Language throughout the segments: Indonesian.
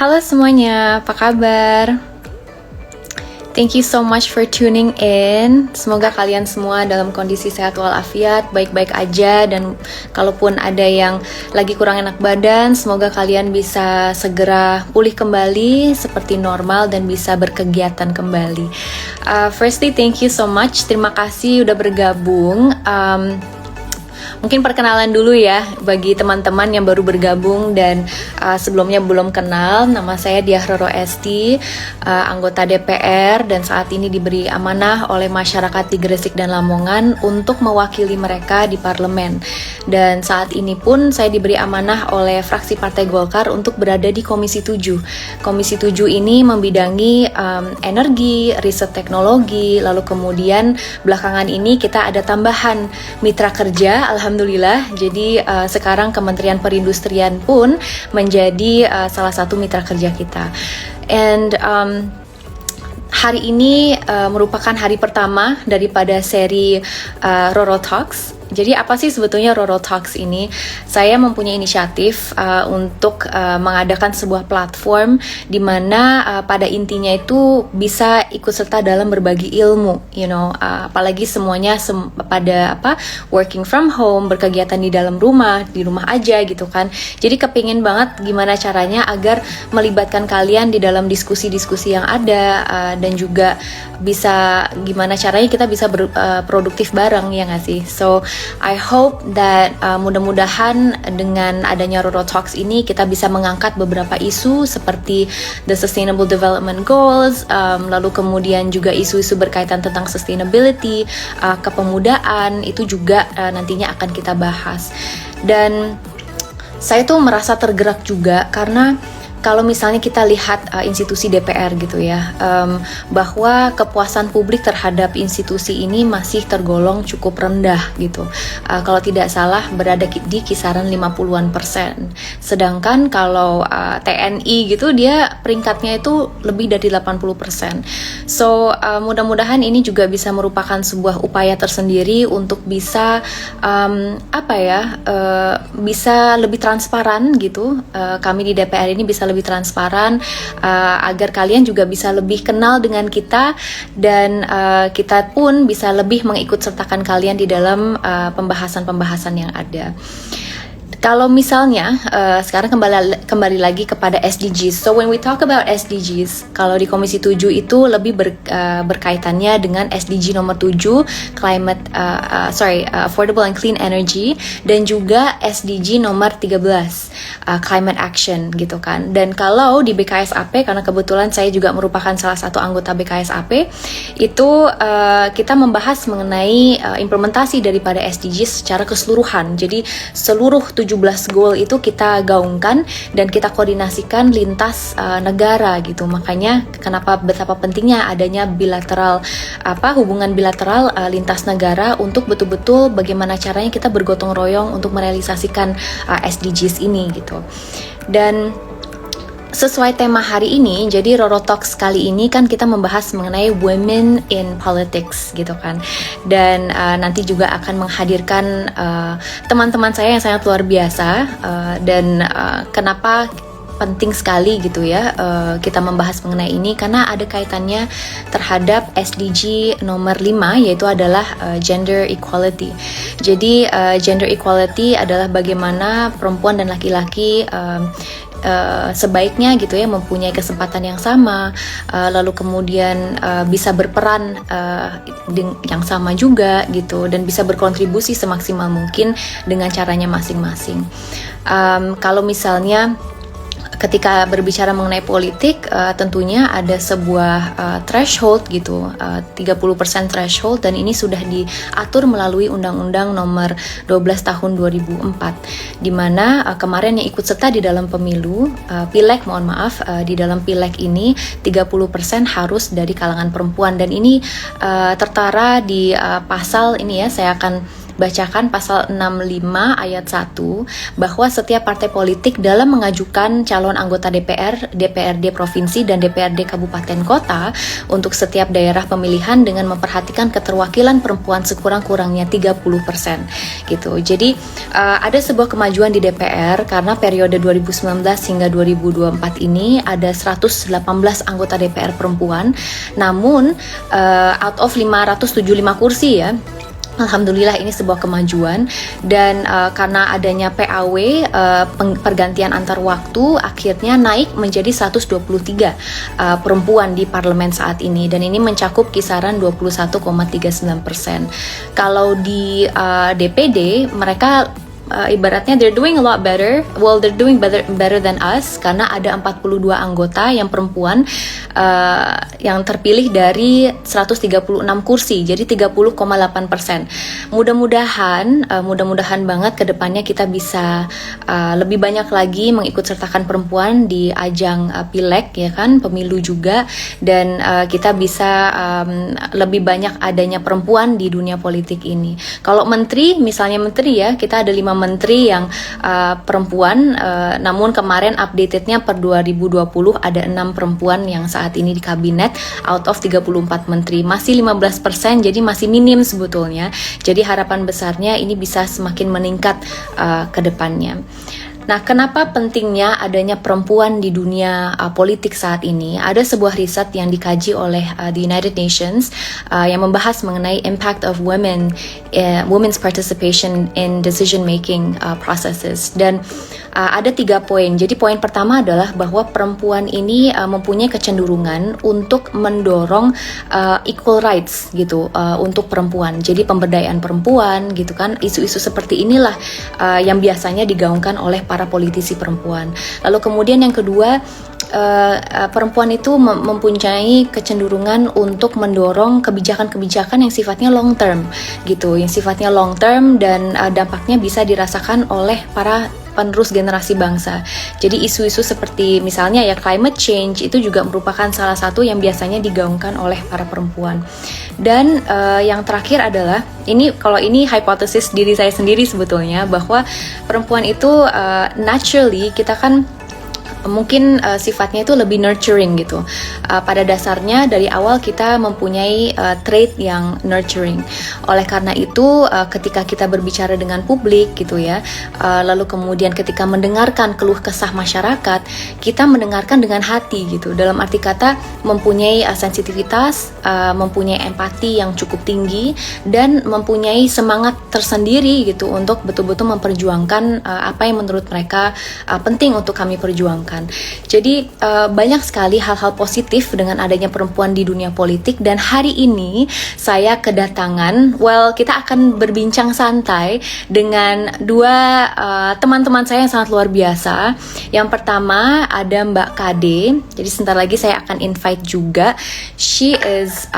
Halo semuanya, apa kabar? Thank you so much for tuning in. Semoga kalian semua dalam kondisi sehat walafiat, baik-baik aja. Dan kalaupun ada yang lagi kurang enak badan, semoga kalian bisa segera pulih kembali seperti normal dan bisa berkegiatan kembali. Firstly, thank you so much. Terima kasih udah bergabung. Mungkin perkenalan dulu ya bagi teman-teman yang baru bergabung dan sebelumnya belum kenal. Nama saya Diah Roro Esti, anggota DPR, dan saat ini diberi amanah oleh masyarakat di Gresik dan Lamongan untuk mewakili mereka di parlemen. Dan saat ini pun saya diberi amanah oleh fraksi Partai Golkar untuk berada di Komisi 7. Komisi 7 ini membidangi energi, riset teknologi, lalu kemudian belakangan ini kita ada tambahan mitra kerja, alhamdulillah. Jadi sekarang Kementerian Perindustrian pun menjadi salah satu mitra kerja kita. And hari ini merupakan hari pertama daripada seri Roro Talks. Jadi apa sih sebetulnya Roro Talks ini? Saya mempunyai inisiatif untuk mengadakan sebuah platform di mana pada intinya itu bisa ikut serta dalam berbagi ilmu, apalagi semuanya pada working from home, berkegiatan di dalam rumah, di rumah aja gitu kan. Jadi kepingin banget gimana caranya agar melibatkan kalian di dalam diskusi-diskusi yang ada dan juga bisa gimana caranya kita bisa produktif bareng, ya nggak sih? So I hope that mudah-mudahan dengan adanya Roro Talks ini kita bisa mengangkat beberapa isu seperti the Sustainable Development Goals, lalu kemudian juga isu-isu berkaitan tentang sustainability, kepemudaan, itu juga nantinya akan kita bahas. Dan saya tuh merasa tergerak juga karena kalau misalnya kita lihat institusi DPR gitu ya, bahwa kepuasan publik terhadap institusi ini masih tergolong cukup rendah gitu. Kalau tidak salah berada di kisaran 50%. Sedangkan kalau TNI gitu dia peringkatnya itu lebih dari 80%. So mudah-mudahan ini juga bisa merupakan sebuah upaya tersendiri untuk bisa bisa lebih transparan gitu. Kami di DPR ini bisa lebih transparan agar kalian juga bisa lebih kenal dengan kita dan kita pun bisa lebih mengikut sertakan kalian di dalam pembahasan-pembahasan yang ada. Kalau misalnya sekarang kembali lagi kepada SDGs. So when we talk about SDGs, kalau di Komisi 7 itu lebih berkaitannya dengan SDG nomor 7, Affordable and Clean Energy, dan juga SDG nomor 13, Climate Action gitu kan. Dan kalau di BKSAP, karena kebetulan saya juga merupakan salah satu anggota BKSAP, itu kita membahas mengenai implementasi daripada SDGs secara keseluruhan. Jadi seluruh 17 goal itu kita gaungkan dan kita koordinasikan lintas negara gitu. Makanya kenapa betapa pentingnya adanya hubungan bilateral lintas negara untuk betul-betul bagaimana caranya kita bergotong royong untuk merealisasikan SDGs ini gitu. Dan sesuai tema hari ini, jadi Roro Talks kali ini kan kita membahas mengenai women in politics gitu kan. Dan nanti juga akan menghadirkan teman-teman saya yang sangat luar biasa dan kenapa penting sekali gitu ya kita membahas mengenai ini, karena ada kaitannya terhadap SDG nomor 5, yaitu adalah gender equality. Jadi gender equality adalah bagaimana perempuan dan laki-laki sebaiknya gitu ya mempunyai kesempatan yang sama, lalu kemudian bisa berperan yang sama juga gitu, dan bisa berkontribusi semaksimal mungkin dengan caranya masing-masing. Kalau misalnya ketika berbicara mengenai politik, tentunya ada sebuah threshold gitu, 30% threshold, dan ini sudah diatur melalui Undang-Undang nomor 12 tahun 2004, di mana kemarin yang ikut serta di dalam pemilu, pileg di dalam pileg ini 30% harus dari kalangan perempuan, dan ini tertara di pasal ini ya, saya akan bacakan pasal 65 ayat 1 bahwa setiap partai politik dalam mengajukan calon anggota DPR, DPRD provinsi dan DPRD kabupaten kota untuk setiap daerah pemilihan dengan memperhatikan keterwakilan perempuan sekurang-kurangnya 30% gitu. Jadi ada sebuah kemajuan di DPR karena periode 2019 hingga 2024 ini ada 118 anggota DPR perempuan. Namun out of 575 kursi ya, alhamdulillah ini sebuah kemajuan. Dan karena adanya PAW pergantian antar waktu akhirnya naik menjadi 123 perempuan di parlemen saat ini, dan ini mencakup kisaran 21,39%. Kalau di DPD mereka ibaratnya they're doing a lot better. Well, they're doing better than us karena ada 42 anggota yang perempuan yang terpilih dari 136 kursi, jadi 30,8%. Mudah-mudahan banget kedepannya kita bisa lebih banyak lagi mengikut sertakan perempuan di ajang pileg ya kan, pemilu juga, dan kita bisa lebih banyak adanya perempuan di dunia politik ini. Kalau menteri, misalnya menteri ya, kita ada 5 menteri yang perempuan, namun kemarin updatednya per 2020 ada 6 perempuan yang saat ini di kabinet out of 34 menteri, masih 15%, jadi masih minim sebetulnya. Jadi harapan besarnya ini bisa semakin meningkat ke depannya. Nah, kenapa pentingnya adanya perempuan di dunia politik saat ini? Ada sebuah riset yang dikaji oleh the United Nations yang membahas mengenai impact of women's participation in decision making processes, dan ada 3 poin. Jadi poin pertama adalah bahwa perempuan ini mempunyai kecenderungan untuk mendorong equal rights gitu untuk perempuan. Jadi pemberdayaan perempuan gitu kan, isu-isu seperti inilah yang biasanya digaungkan oleh para politisi perempuan. Lalu kemudian yang kedua, perempuan itu mempunyai kecenderungan untuk mendorong kebijakan-kebijakan yang sifatnya long term gitu, yang sifatnya long term dan dampaknya bisa dirasakan oleh para penerus generasi bangsa. Jadi isu-isu seperti misalnya ya climate change itu juga merupakan salah satu yang biasanya digaungkan oleh para perempuan. Dan yang terakhir adalah kalau ini hipotesis diri saya sendiri sebetulnya, bahwa perempuan itu naturally kita kan mungkin sifatnya itu lebih nurturing gitu. Pada dasarnya dari awal kita mempunyai trait yang nurturing. Oleh karena itu ketika kita berbicara dengan publik gitu ya, lalu kemudian ketika mendengarkan keluh kesah masyarakat, kita mendengarkan dengan hati gitu. Dalam arti kata mempunyai sensitivitas, mempunyai empati yang cukup tinggi, dan mempunyai semangat tersendiri gitu untuk betul-betul memperjuangkan apa yang menurut mereka penting untuk kami perjuangkan. Jadi banyak sekali hal-hal positif dengan adanya perempuan di dunia politik, dan hari ini saya kedatangan, kita akan berbincang santai dengan 2 teman-teman saya yang sangat luar biasa. Yang pertama ada Mbak Kade, jadi sebentar lagi saya akan invite juga. She is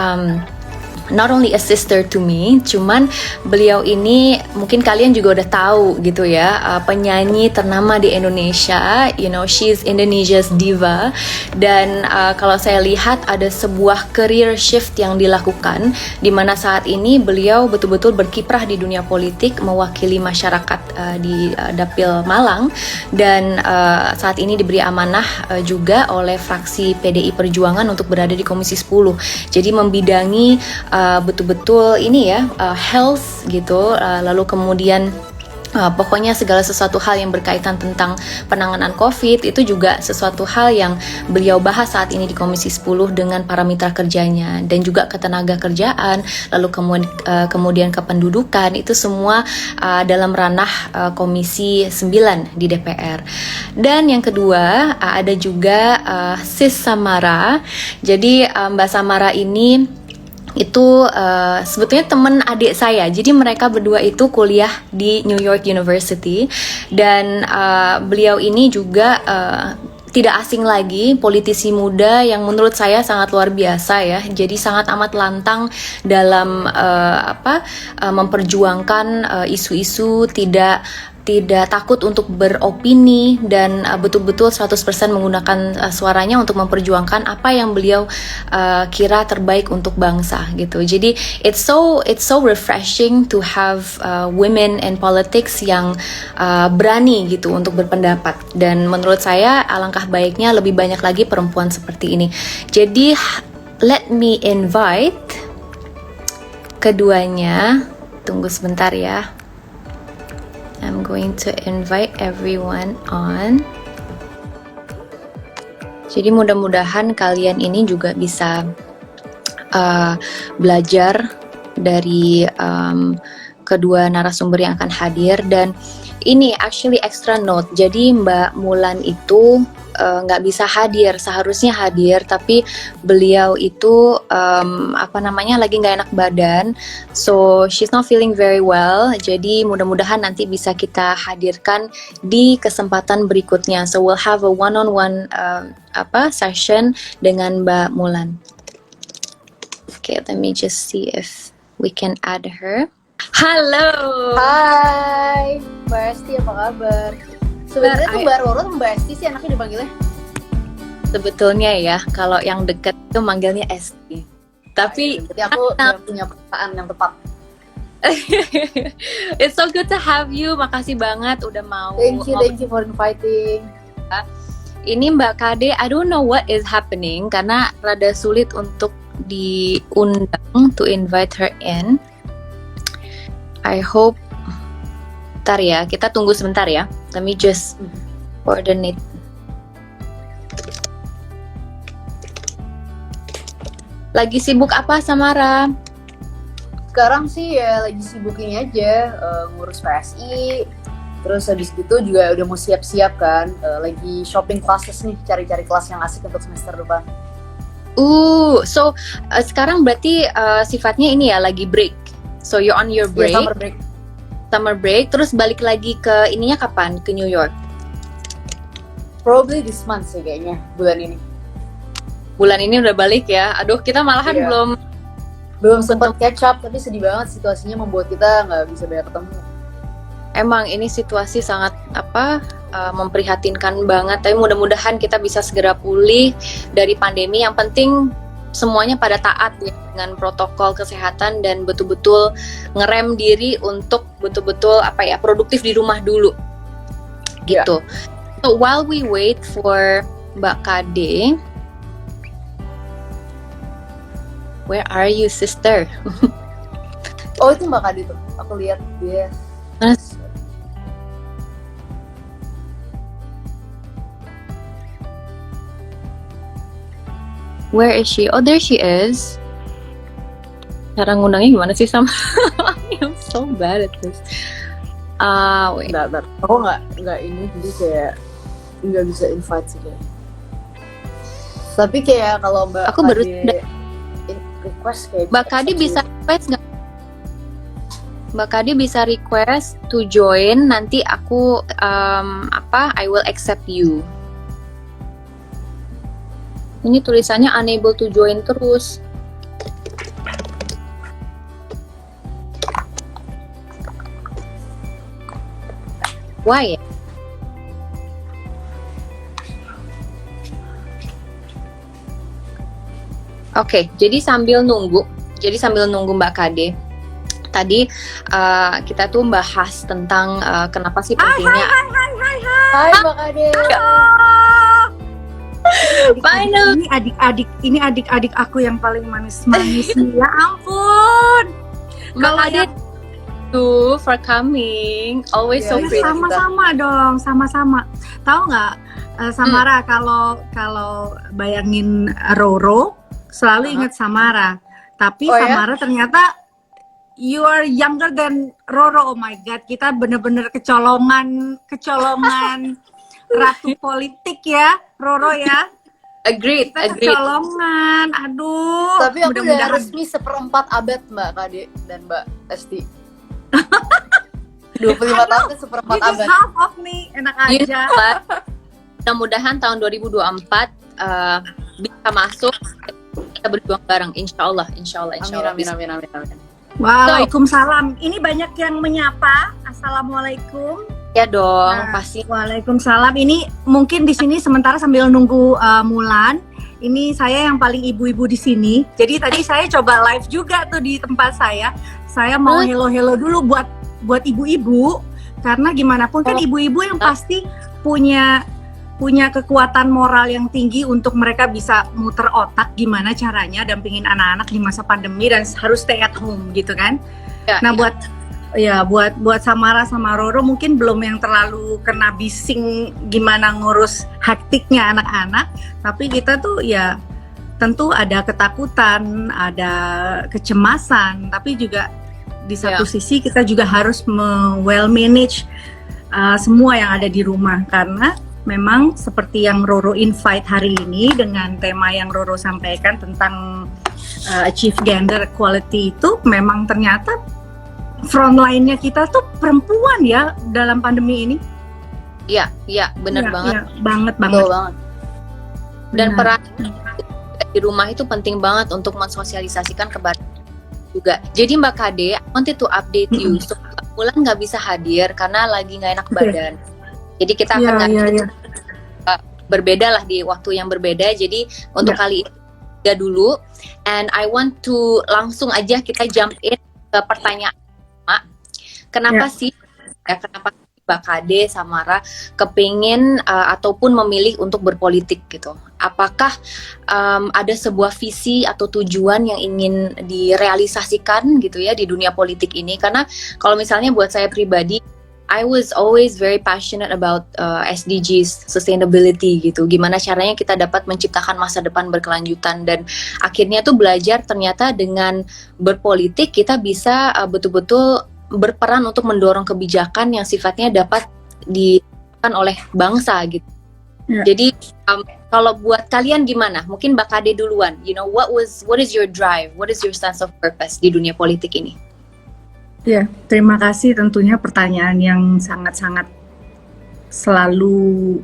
not only a sister to me, cuman beliau ini mungkin kalian juga udah tahu gitu ya, penyanyi ternama di Indonesia, she's Indonesia's diva. Dan kalau saya lihat ada sebuah career shift yang dilakukan, di mana saat ini beliau betul-betul berkiprah di dunia politik, mewakili masyarakat di Dapil Malang, dan saat ini diberi amanah juga oleh fraksi PDI Perjuangan untuk berada di Komisi 10. Jadi membidangi betul-betul ini ya, health gitu, lalu kemudian pokoknya segala sesuatu hal yang berkaitan tentang penanganan COVID itu juga sesuatu hal yang beliau bahas saat ini di Komisi 10 dengan para mitra kerjanya, dan juga ketenaga kerjaan, lalu kemudian kependudukan, itu semua dalam ranah Komisi 9 di DPR. Dan yang kedua ada juga Sis Samara. Jadi Mbak Samara ini itu sebetulnya teman adik saya. Jadi mereka berdua itu kuliah di New York University, dan beliau ini juga tidak asing lagi, politisi muda yang menurut saya sangat luar biasa ya. Jadi sangat amat lantang dalam memperjuangkan isu-isu, tidak tidak takut untuk beropini dan betul-betul 100% menggunakan suaranya untuk memperjuangkan apa yang beliau kira terbaik untuk bangsa gitu. Jadi it's so refreshing to have women in politics yang berani gitu untuk berpendapat, dan menurut saya alangkah baiknya lebih banyak lagi perempuan seperti ini. Jadi let me invite keduanya. Tunggu sebentar ya. I'm going to invite everyone on. Jadi mudah-mudahan kalian ini juga bisa belajar dari kedua narasumber yang akan hadir. Dan ini actually extra note, jadi Mbak Mulan itu nggak bisa hadir, seharusnya hadir, tapi beliau itu lagi nggak enak badan, so she's not feeling very well. Jadi mudah-mudahan nanti bisa kita hadirkan di kesempatan berikutnya. So we'll have a one-on-one session dengan Mbak Mulan. Okay, let me just see if we can add her. Halo. Hai, Mbak Esti, apa kabar? Sebenarnya tuh Mbak Roro Mbak Esti sih anaknya dipanggilnya. Sebetulnya ya, kalau yang dekat itu manggilnya Esti. Tapi berarti aku punya perasaan yang tepat. It's so good to have you. Makasih banget udah mau. Thank you for inviting. Ini Mbak Kade, I don't know what is happening karena rada sulit untuk diundang, to invite her in. I hope. Bentar ya, kita tunggu sebentar ya. Let me just coordinate. Lagi sibuk apa Samara? Sekarang sih ya lagi sibuk ini aja, ngurus PSI. Terus habis gitu juga udah mau siap-siap kan, lagi shopping classes nih, cari-cari kelas yang asik untuk semester depan. So sekarang berarti sifatnya ini ya lagi break. So you're on your break. Yeah, summer break, terus balik lagi ke ininya kapan? Ke New York? Probably this month sih kayaknya, bulan ini. Bulan ini udah balik ya? Aduh, kita malahan belum sempat catch up, tapi sedih banget situasinya membuat kita nggak bisa banyak ketemu. Emang ini situasi sangat memprihatinkan banget, tapi mudah-mudahan kita bisa segera pulih dari pandemi. Yang penting semuanya pada taat ya dengan protokol kesehatan dan betul-betul ngerem diri untuk betul-betul produktif di rumah dulu gitu. So while we wait for Mbak Kade, where are you sister? Oh itu Mbak Kade tuh, aku lihat dia. Where is she? Oh, there she is. Cara ngundangnya gimana sih sama? I'm so bad at this. Wait. Bentar. Aku nggak ini, jadi kayak nggak bisa invite sih kayak. Tapi kayak kalau Mbak request kayak. Mbak Kade bisa request nggak? Mbak Kade bisa request to join. Nanti aku I will accept you. Ini tulisannya unable to join terus. Why? Oke, jadi sambil nunggu Mbak Kade. Tadi kita tuh bahas tentang kenapa sih pentingnya. Hai Mbak Kade. Ini adik-adik aku yang paling manis-manis. Ya ampun. Mbak Kade, you for coming. Always so pretty. Sama-sama dong, sama-sama. Tahu nggak, Samara, kalau bayangin Roro selalu ingat Samara. Tapi Samara ternyata you are younger than Roro. Oh my god, kita bener-bener kecolongan ratu politik ya, Roro ya. Agreed. Kecolongan, aduh. Tapi aku udah resmi 1/4 abad Mbak Kade dan Mbak Esti. 25 tahun ke 1/4 abad. Half of me, enak aja. Mudah-mudahan tahun 2024 bisa masuk, kita berjuang bareng, insya Allah. Amin. Waalaikumsalam. Ini banyak yang menyapa. Assalamualaikum. Ya dong, Nah, pasti. Waalaikumsalam. Ini mungkin di sini sementara sambil nunggu Mulan. Ini saya yang paling ibu-ibu di sini. Jadi tadi saya coba live juga tuh di tempat saya. Saya mau hello dulu buat ibu-ibu, karena gimana pun kan ibu-ibu yang pasti punya kekuatan moral yang tinggi untuk mereka bisa muter otak gimana caranya dampingin anak-anak di masa pandemi dan harus stay at home gitu kan. Ya, Nah, ya. buat Samara sama Roro mungkin belum yang terlalu kena bising gimana ngurus hektiknya anak-anak, tapi kita tuh ya tentu ada ketakutan, ada kecemasan, tapi juga di satu sisi kita juga harus well manage semua yang ada di rumah, karena memang seperti yang Roro invite hari ini dengan tema yang Roro sampaikan tentang achieve gender equality, itu memang ternyata frontline-nya kita tuh perempuan ya dalam pandemi ini. Iya, benar banget. Ya, banget. Betul banget. Dan Benar. peran di rumah itu penting banget untuk mensosialisasikan kepada juga. Jadi Mbak Kade, I wanted to update you. So, Mulan nggak bisa hadir karena lagi nggak enak badan. Jadi kita akan berbeda lah di waktu yang berbeda. Jadi untuk kali ini ya dulu. And I want to langsung aja kita jump in ke pertanyaan. Kenapa sih kenapa Mbak Kade, Samara kepingin ataupun memilih untuk berpolitik gitu? Apakah ada sebuah visi atau tujuan yang ingin direalisasikan gitu ya di dunia politik ini? Karena kalau misalnya buat saya pribadi, I was always very passionate about SDGs, sustainability gitu. Gimana caranya kita dapat menciptakan masa depan berkelanjutan, dan akhirnya tuh belajar ternyata dengan berpolitik kita bisa betul-betul berperan untuk mendorong kebijakan yang sifatnya dapat dilakukan oleh bangsa gitu. Jadi kalau buat kalian gimana? Mungkin Mbak Kade duluan. You know, what is your drive? What is your sense of purpose di dunia politik ini? Ya, terima kasih, tentunya pertanyaan yang sangat-sangat selalu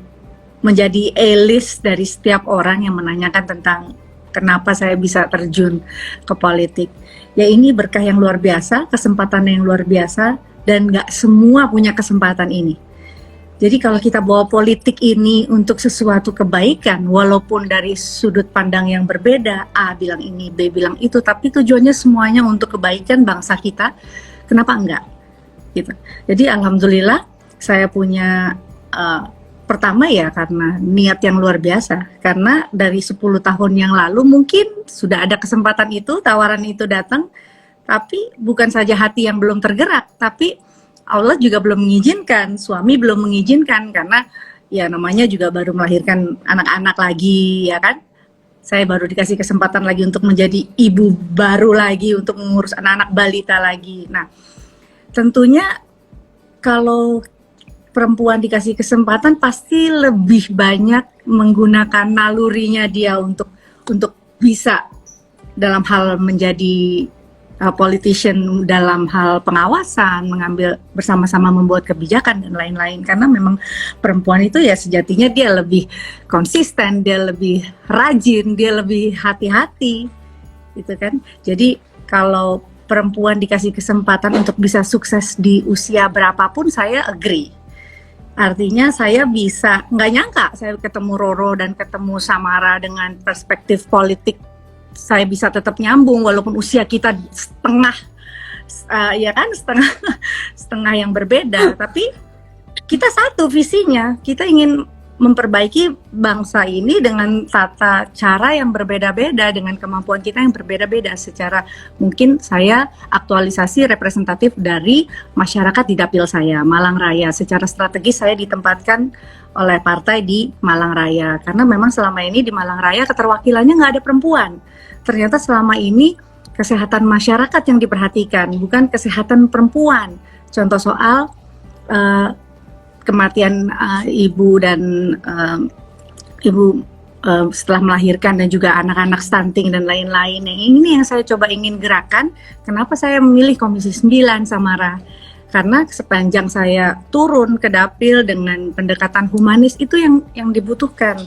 menjadi A-list dari setiap orang yang menanyakan tentang kenapa saya bisa terjun ke politik. Ya, ini berkah yang luar biasa, kesempatan yang luar biasa, dan nggak semua punya kesempatan ini. Jadi kalau kita bawa politik ini untuk sesuatu kebaikan, walaupun dari sudut pandang yang berbeda, A bilang ini, B bilang itu, tapi tujuannya semuanya untuk kebaikan bangsa kita, kenapa enggak? Gitu. Jadi alhamdulillah saya punya pertama ya karena niat yang luar biasa, karena dari 10 tahun yang lalu mungkin sudah ada kesempatan itu, tawaran itu datang, tapi bukan saja hati yang belum tergerak, tapi Allah juga belum mengizinkan, suami belum mengizinkan, karena ya namanya juga baru melahirkan anak-anak lagi ya kan. Saya baru dikasih kesempatan lagi untuk menjadi ibu baru lagi, untuk mengurus anak-anak balita lagi. Nah, tentunya kalau perempuan dikasih kesempatan pasti lebih banyak menggunakan nalurinya dia untuk bisa dalam hal menjadi politician, dalam hal pengawasan, mengambil bersama-sama membuat kebijakan dan lain-lain. Karena memang perempuan itu ya sejatinya dia lebih konsisten, dia lebih rajin, dia lebih hati-hati, gitu kan. Jadi kalau perempuan dikasih kesempatan untuk bisa sukses di usia berapapun, saya agree. Artinya saya bisa, nggak nyangka saya ketemu Roro dan ketemu Samara dengan perspektif politik, saya bisa tetap nyambung walaupun usia kita setengah setengah yang berbeda, tapi kita satu visinya, kita ingin memperbaiki bangsa ini dengan tata cara yang berbeda-beda, dengan kemampuan kita yang berbeda-beda. Secara mungkin saya aktualisasi representatif dari masyarakat di dapil saya, Malang Raya. Secara strategis saya ditempatkan oleh partai di Malang Raya, karena memang selama ini di Malang Raya keterwakilannya nggak ada perempuan. Ternyata selama ini kesehatan masyarakat yang diperhatikan, bukan kesehatan perempuan. Contoh soal kematian ibu dan ibu setelah melahirkan, dan juga anak-anak stunting dan lain-lain. Ini yang saya coba ingin gerakan. Kenapa saya memilih Komisi 9, Samara? Karena sepanjang saya turun ke dapil dengan pendekatan humanis, itu yang dibutuhkan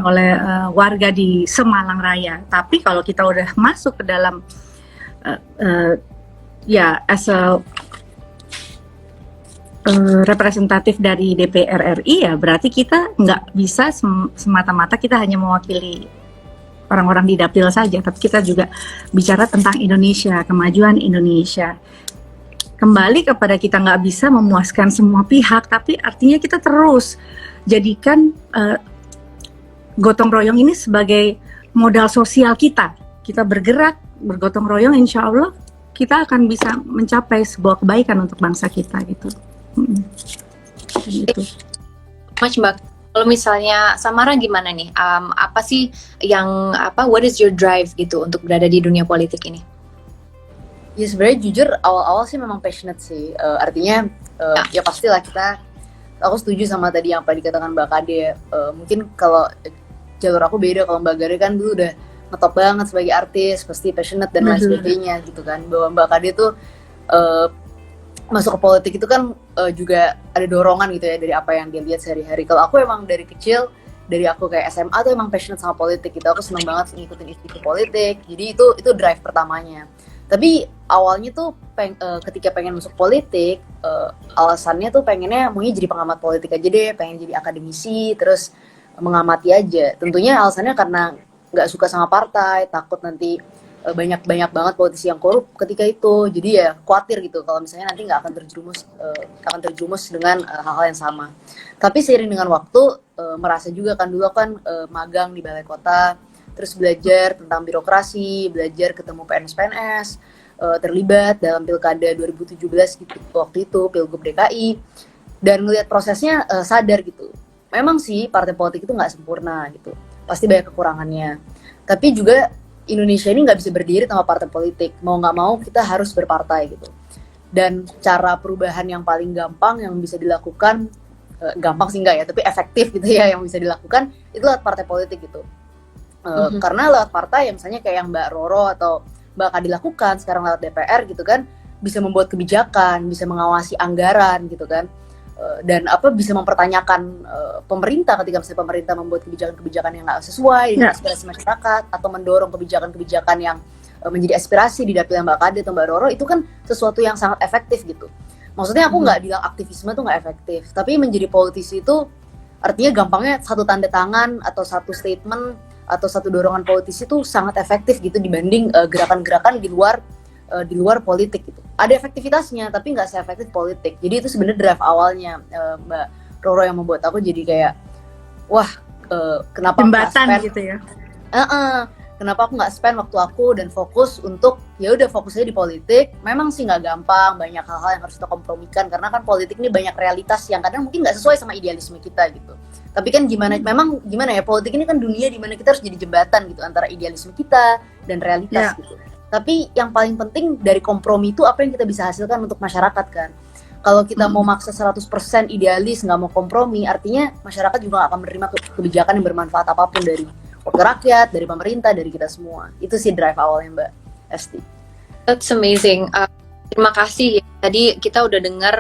oleh warga di Semalang Raya. Tapi kalau kita udah masuk ke dalam representatif dari DPR RI, ya berarti kita nggak bisa semata-mata kita hanya mewakili orang-orang di dapil saja, tapi kita juga bicara tentang Indonesia, kemajuan Indonesia. Kembali kepada kita nggak bisa memuaskan semua pihak, tapi artinya kita terus jadikan gotong royong ini sebagai modal sosial kita. Kita bergerak, bergotong royong, insya Allah kita akan bisa mencapai sebuah kebaikan untuk bangsa kita gitu. Gitu. Mbak, kalau misalnya Samara gimana nih? Apa sih yang what is your drive gitu untuk berada di dunia politik ini? Ya sebenarnya jujur awal-awal sih memang passionate sih. Artinya ya pastilah aku setuju sama tadi yang apa dikatakan Mbak Kade. Mungkin kalau jalur aku beda, kalau Mbak Kade kan dulu udah ngetop banget sebagai artis, pasti passionate dan lain sebagainya gitu kan. Bahwa Mbak Kade tuh masuk ke politik itu kan juga ada dorongan gitu ya dari apa yang dia lihat sehari-hari. Kalau aku emang dari kecil, dari aku kayak SMA tuh emang passionate sama politik gitu. Aku seneng banget ngikutin isu politik. Jadi itu drive pertamanya. Tapi awalnya tuh ketika pengen masuk politik, alasannya tuh pengennya maunya jadi pengamat politik aja deh, pengen jadi akademisi, terus mengamati aja. Tentunya alasannya karena nggak suka sama partai, takut nanti banyak banget politisi yang korup ketika itu. Jadi ya khawatir gitu kalau misalnya nanti nggak akan terjerumus dengan hal-hal yang sama. Tapi seiring dengan waktu merasa juga kan dulu kan magang di balai kota, terus belajar tentang birokrasi, belajar ketemu PNS-PNS, terlibat dalam pilkada 2017 gitu waktu itu, Pilgub DKI, dan ngelihat prosesnya sadar gitu. Memang sih partai politik itu nggak sempurna gitu, pasti banyak kekurangannya. Tapi juga Indonesia ini nggak bisa berdiri tanpa partai politik. Mau nggak mau kita harus berpartai gitu. Dan cara perubahan yang paling gampang yang bisa dilakukan, gampang sih enggak ya, tapi efektif gitu ya yang bisa dilakukan, itu lewat partai politik gitu. Karena lewat partai yang misalnya kayak yang Mbak Roro atau Mbak Kadi lakukan sekarang lewat DPR gitu kan, bisa membuat kebijakan, bisa mengawasi anggaran gitu kan. Dan bisa mempertanyakan pemerintah ketika misalnya pemerintah membuat kebijakan-kebijakan yang nggak sesuai dengan aspirasi masyarakat, atau mendorong kebijakan-kebijakan yang menjadi aspirasi di dapil Mbak Kade atau Mbak Roro, itu kan sesuatu yang sangat efektif gitu. Maksudnya aku nggak bilang aktivisme tuh nggak efektif, tapi menjadi politisi itu artinya gampangnya satu tanda tangan atau satu statement atau satu dorongan politisi itu sangat efektif gitu dibanding gerakan-gerakan di luar politik gitu. Ada efektivitasnya tapi nggak seefektif politik. Jadi itu sebenarnya drive awalnya Mbak Roro yang membuat aku jadi kayak wah kenapa jembatan gitu ya. Kenapa aku nggak spend waktu aku dan fokus untuk ya udah fokus aja di politik. Memang sih nggak gampang, banyak hal-hal yang harus kita kompromikan karena kan politik ini banyak realitas yang kadang mungkin nggak sesuai sama idealisme kita gitu. Tapi kan gimana ya, politik ini kan dunia di mana kita harus jadi jembatan gitu antara idealisme kita dan realitas gitu. Tapi yang paling penting dari kompromi itu apa yang kita bisa hasilkan untuk masyarakat kan. Kalau kita mau maksa 100% idealis, nggak mau kompromi, artinya masyarakat juga nggak akan menerima kebijakan yang bermanfaat apapun dari wakil rakyat, dari pemerintah, dari kita semua. Itu sih drive awalnya Mbak Esti. That's amazing. Terima kasih. Tadi kita udah dengar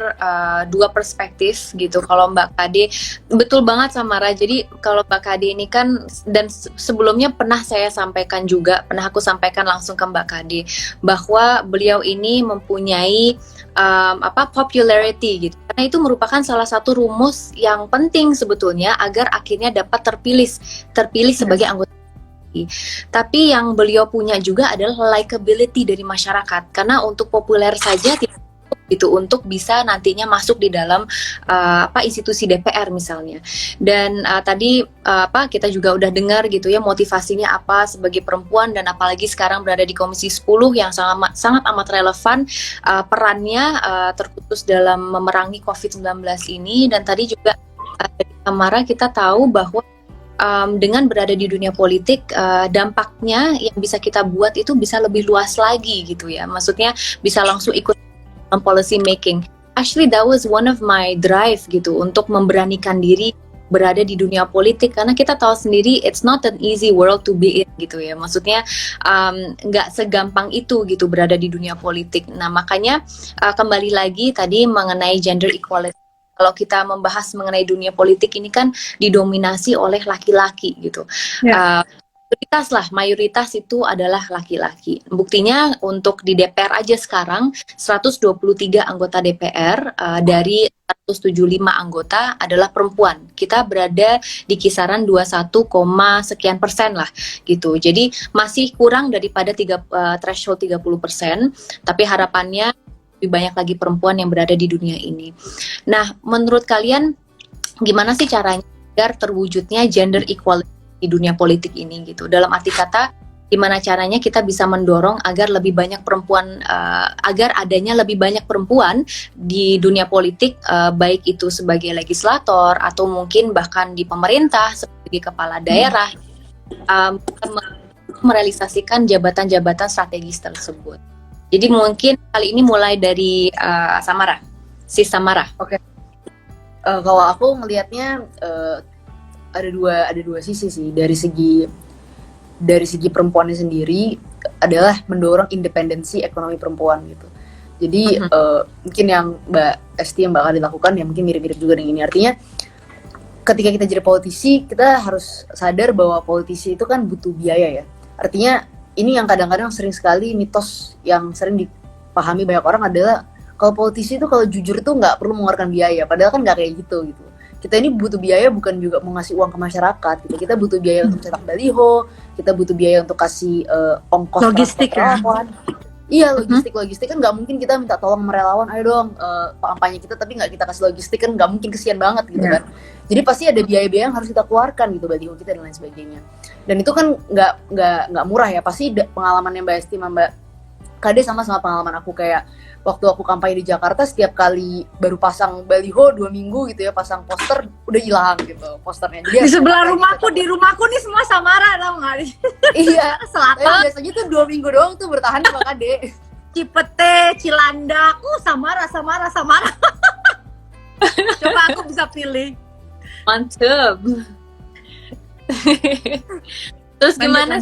dua perspektif gitu. Kalau Mbak Kade, betul banget Samara. Jadi kalau Mbak Kade ini kan, dan sebelumnya pernah saya sampaikan juga, pernah aku sampaikan langsung ke Mbak Kade, bahwa beliau ini mempunyai popularity gitu. Karena itu merupakan salah satu rumus yang penting sebetulnya agar akhirnya dapat terpilih sebagai anggota. Tapi yang beliau punya juga adalah likability dari masyarakat, karena untuk populer saja tidak cukup gitu untuk bisa nantinya masuk di dalam institusi DPR misalnya. Dan tadi kita juga udah dengar gitu ya motivasinya apa sebagai perempuan, dan apalagi sekarang berada di Komisi 10 yang sangat amat relevan perannya terkhusus dalam memerangi COVID-19 ini. Dan tadi juga dari Samara kita tahu bahwa dengan berada di dunia politik, dampaknya yang bisa kita buat itu bisa lebih luas lagi gitu ya. Maksudnya bisa langsung ikut dalam policy making. Actually that was one of my drive gitu untuk memberanikan diri berada di dunia politik, karena kita tahu sendiri it's not an easy world to be in gitu ya. Maksudnya nggak segampang itu gitu berada di dunia politik. Nah makanya kembali lagi tadi mengenai gender equality. Kalau kita membahas mengenai dunia politik ini kan didominasi oleh laki-laki gitu. mayoritas itu adalah laki-laki. Buktinya untuk di DPR aja sekarang 123 anggota DPR dari 175 anggota adalah perempuan. Kita berada di kisaran 21, sekian persen lah gitu. Jadi masih kurang daripada threshold 30%, tapi harapannya lebih banyak lagi perempuan yang berada di dunia ini. Nah, menurut kalian gimana sih caranya agar terwujudnya gender equality di dunia politik ini gitu? Dalam arti kata, gimana caranya kita bisa mendorong agar lebih banyak perempuan, agar adanya lebih banyak perempuan di dunia politik, baik itu sebagai legislator atau mungkin bahkan di pemerintah sebagai kepala daerah, merealisasikan jabatan-jabatan strategis tersebut. Jadi mungkin kali ini mulai dari Samara, Samara. Oke. Kalau aku ngelihatnya ada dua sisi sih. Dari segi perempuannya sendiri adalah mendorong independensi ekonomi perempuan gitu. Jadi mungkin yang Mbak Esti yang bakal dilakukan ya mungkin mirip-mirip juga dengan ini. Artinya ketika kita jadi politisi, kita harus sadar bahwa politisi itu kan butuh biaya ya. Artinya ini yang kadang-kadang sering sekali mitos yang sering dipahami banyak orang adalah kalau politisi itu kalau jujur tuh nggak perlu mengeluarkan biaya. Padahal kan nggak kayak gitu. Kita ini butuh biaya bukan juga mau ngasih uang ke masyarakat gitu. Kita butuh biaya untuk cetak baliho, kita butuh biaya untuk kasih ongkos logistik ya. Iya, logistik kan nggak mungkin kita minta tolong relawan, ayo dong kampanye kita tapi nggak kita kasih logistik kan nggak mungkin, kesian banget gitu kan. Jadi pasti ada biaya-biaya yang harus kita keluarkan gitu, baliho kita dan lain sebagainya. Dan itu kan nggak murah ya. Pasti pengalamannya Mbak Esti sama Mbak Kade sama pengalaman aku kayak waktu aku kampanye di Jakarta, setiap kali baru pasang baliho 2 minggu gitu ya, pasang poster udah hilang gitu posternya. Jadi di sebelah rumahku, di rumahku nih semua Samara, tau nggak? Iya, selatan. Biasanya tuh 2 minggu doang tuh bertahan sama Kade. Cipete, Cilandak, Samara. Coba aku bisa pilih. Mantep. Terus gimana?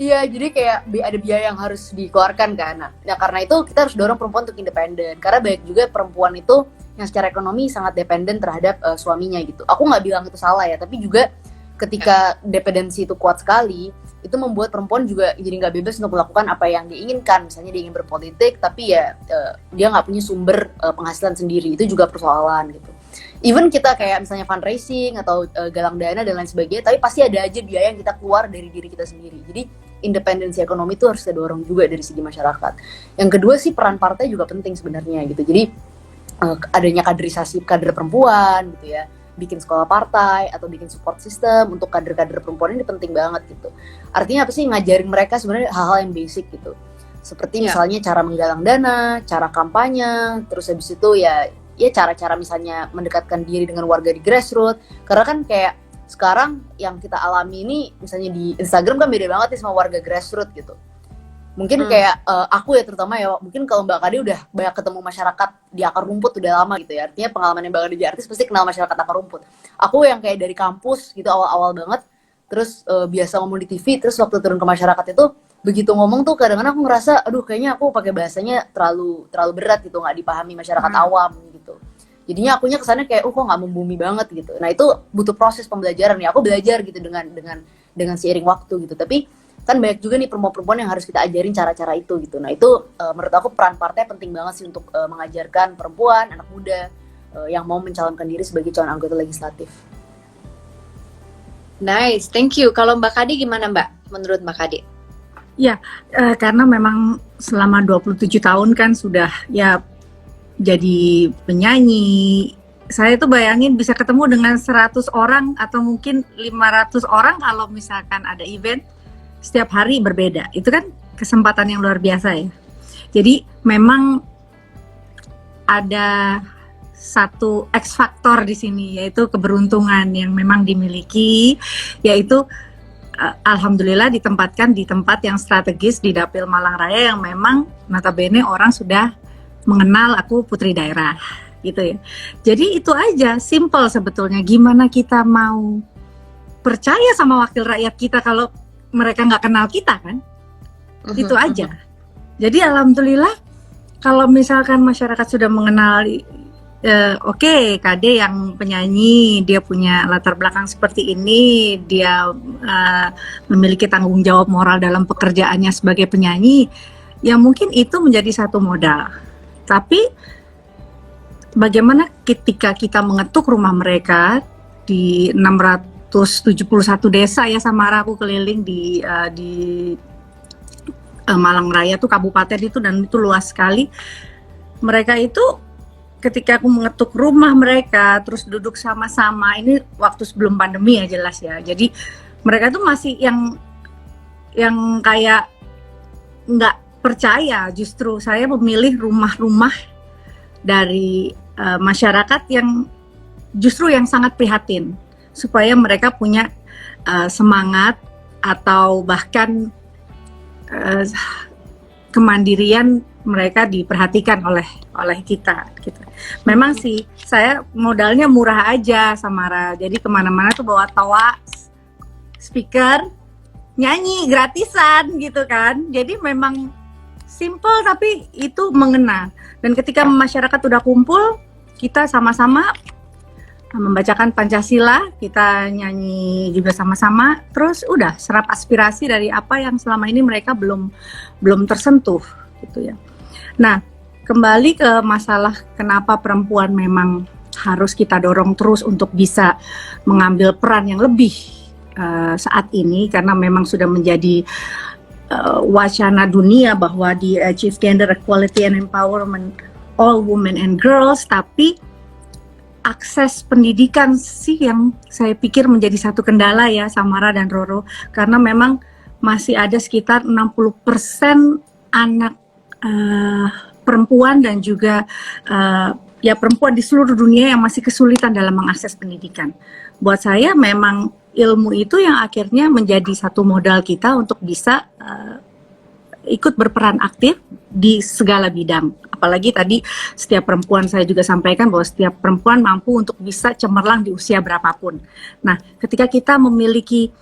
Iya, jadi kayak ada biaya yang harus dikeluarkan kan. Nah, karena itu kita harus dorong perempuan untuk independen. Karena banyak juga perempuan itu yang secara ekonomi sangat dependen terhadap suaminya gitu. Aku nggak bilang itu salah ya, tapi juga ketika dependensi itu kuat sekali, itu membuat perempuan juga jadi nggak bebas untuk melakukan apa yang diinginkan. Misalnya dia ingin berpolitik, tapi ya dia nggak punya sumber penghasilan sendiri. Itu juga persoalan gitu. Even kita kayak misalnya fundraising atau galang dana dan lain sebagainya, tapi pasti ada aja biaya yang kita keluar dari diri kita sendiri. Jadi independensi ekonomi itu harus kita dorong juga dari segi masyarakat. Yang kedua sih peran partai juga penting sebenarnya gitu. Jadi adanya kaderisasi kader perempuan gitu ya, bikin sekolah partai atau bikin support system untuk kader-kader perempuan ini penting banget gitu. Artinya apa sih, ngajarin mereka sebenarnya hal-hal yang basic gitu. Seperti misalnya cara menggalang dana, cara kampanye, terus habis itu ya cara-cara misalnya mendekatkan diri dengan warga di grassroots. Karena kan kayak sekarang yang kita alami ini misalnya di Instagram kan beda banget nih sama warga grassroots gitu. Mungkin kayak aku ya terutama ya, mungkin kalau Mbak Kade udah banyak ketemu masyarakat di akar rumput udah lama gitu ya. Artinya pengalaman yang Mbak Kade jadi artis pasti kenal masyarakat akar rumput. Aku yang kayak dari kampus gitu awal-awal banget, terus biasa ngomong di TV, terus waktu turun ke masyarakat itu begitu ngomong tuh kadang-kadang aku ngerasa aduh kayaknya aku pakai bahasanya terlalu berat gitu, nggak dipahami masyarakat awam gitu. Jadinya akunya kesannya kayak kok nggak membumi banget gitu. Nah itu butuh proses pembelajaran ya. Aku belajar gitu dengan seiring waktu gitu. Tapi kan banyak juga nih perempuan-perempuan yang harus kita ajarin cara-cara itu gitu. Nah itu menurut aku peran partai penting banget sih untuk mengajarkan perempuan, anak muda yang mau mencalonkan diri sebagai calon anggota legislatif. Nice, thank you. Kalau Mbak Kade gimana Mbak? Menurut Mbak Kade? Ya, karena memang selama 27 tahun kan sudah ya jadi penyanyi. Saya tuh bayangin bisa ketemu dengan 100 orang atau mungkin 500 orang kalau misalkan ada event setiap hari berbeda. Itu kan kesempatan yang luar biasa ya. Jadi memang ada satu X faktor di sini, yaitu keberuntungan yang memang dimiliki, yaitu alhamdulillah ditempatkan di tempat yang strategis di Dapil Malang Raya yang memang notabene orang sudah mengenal aku putri daerah gitu ya. Jadi itu aja, simple sebetulnya. Gimana kita mau percaya sama wakil rakyat kita kalau mereka nggak kenal kita kan? Itu aja. Jadi alhamdulillah kalau misalkan masyarakat sudah mengenali oke, KD yang penyanyi, dia punya latar belakang seperti ini, dia memiliki tanggung jawab moral dalam pekerjaannya sebagai penyanyi, ya mungkin itu menjadi satu modal. Tapi bagaimana ketika kita mengetuk rumah mereka di 671 desa ya, Samara, aku keliling di Malang Raya tuh kabupaten itu, dan itu luas sekali. Mereka itu ketika aku mengetuk rumah mereka, terus duduk sama-sama, ini waktu sebelum pandemi ya jelas ya. Jadi mereka tuh masih yang kayak nggak percaya. Justru saya memilih rumah-rumah dari masyarakat yang justru yang sangat prihatin, supaya mereka punya semangat atau bahkan kemandirian mereka diperhatikan oleh kita gitu. Memang sih saya modalnya murah aja, Samara. Jadi kemana-mana tuh bawa tawa, speaker, nyanyi gratisan gitu kan. Jadi memang simple tapi itu mengena. Dan ketika masyarakat udah kumpul, kita sama-sama membacakan Pancasila, kita nyanyi juga sama-sama, terus udah serap aspirasi dari apa yang selama ini mereka belum tersentuh gitu ya. Nah, kembali ke masalah kenapa perempuan memang harus kita dorong terus untuk bisa mengambil peran yang lebih saat ini, karena memang sudah menjadi wacana dunia bahwa di achieve gender equality and empowerment all women and girls, tapi akses pendidikan sih yang saya pikir menjadi satu kendala ya, Samara dan Roro, karena memang masih ada sekitar 60% anak perempuan dan juga ya perempuan di seluruh dunia yang masih kesulitan dalam mengakses pendidikan. Buat saya memang ilmu itu yang akhirnya menjadi satu modal kita untuk bisa ikut berperan aktif di segala bidang. Apalagi tadi setiap perempuan, saya juga sampaikan bahwa setiap perempuan mampu untuk bisa cemerlang di usia berapapun. Nah, ketika kita memiliki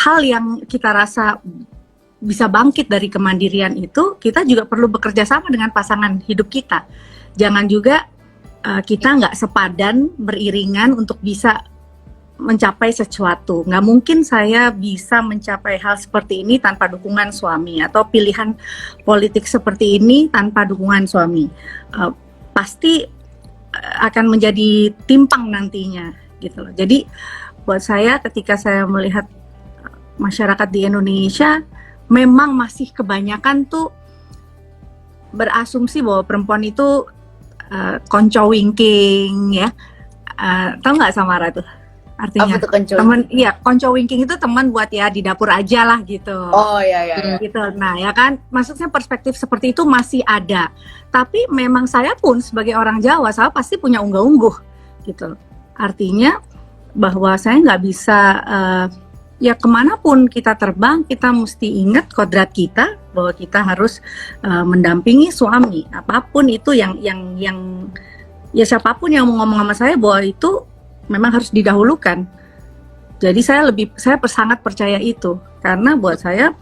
hal yang kita rasa bisa bangkit dari kemandirian itu, kita juga perlu bekerja sama dengan pasangan hidup kita. Jangan juga kita nggak sepadan, beriringan untuk bisa mencapai sesuatu. Nggak mungkin saya bisa mencapai hal seperti ini tanpa dukungan suami, atau pilihan politik seperti ini tanpa dukungan suami. Pasti akan menjadi timpang nantinya gitu loh. Jadi buat saya ketika saya melihat masyarakat di Indonesia, memang masih kebanyakan tuh berasumsi bahwa perempuan itu konco winking ya. Tahu nggak Samara tuh artinya? Apa tuh konco? Teman, iya, konco winking itu teman buat ya di dapur aja lah gitu. Oh iya. Gitu. Nah ya kan, maksudnya perspektif seperti itu masih ada. Tapi memang saya pun sebagai orang Jawa, saya pasti punya unggah-ungguh gitu. Artinya bahwa saya nggak bisa ya kemanapun kita terbang, kita mesti ingat kodrat kita bahwa kita harus mendampingi suami. Apapun itu yang ya siapapun yang mau ngomong sama saya bahwa itu memang harus didahulukan. Jadi saya sangat percaya itu, karena buat saya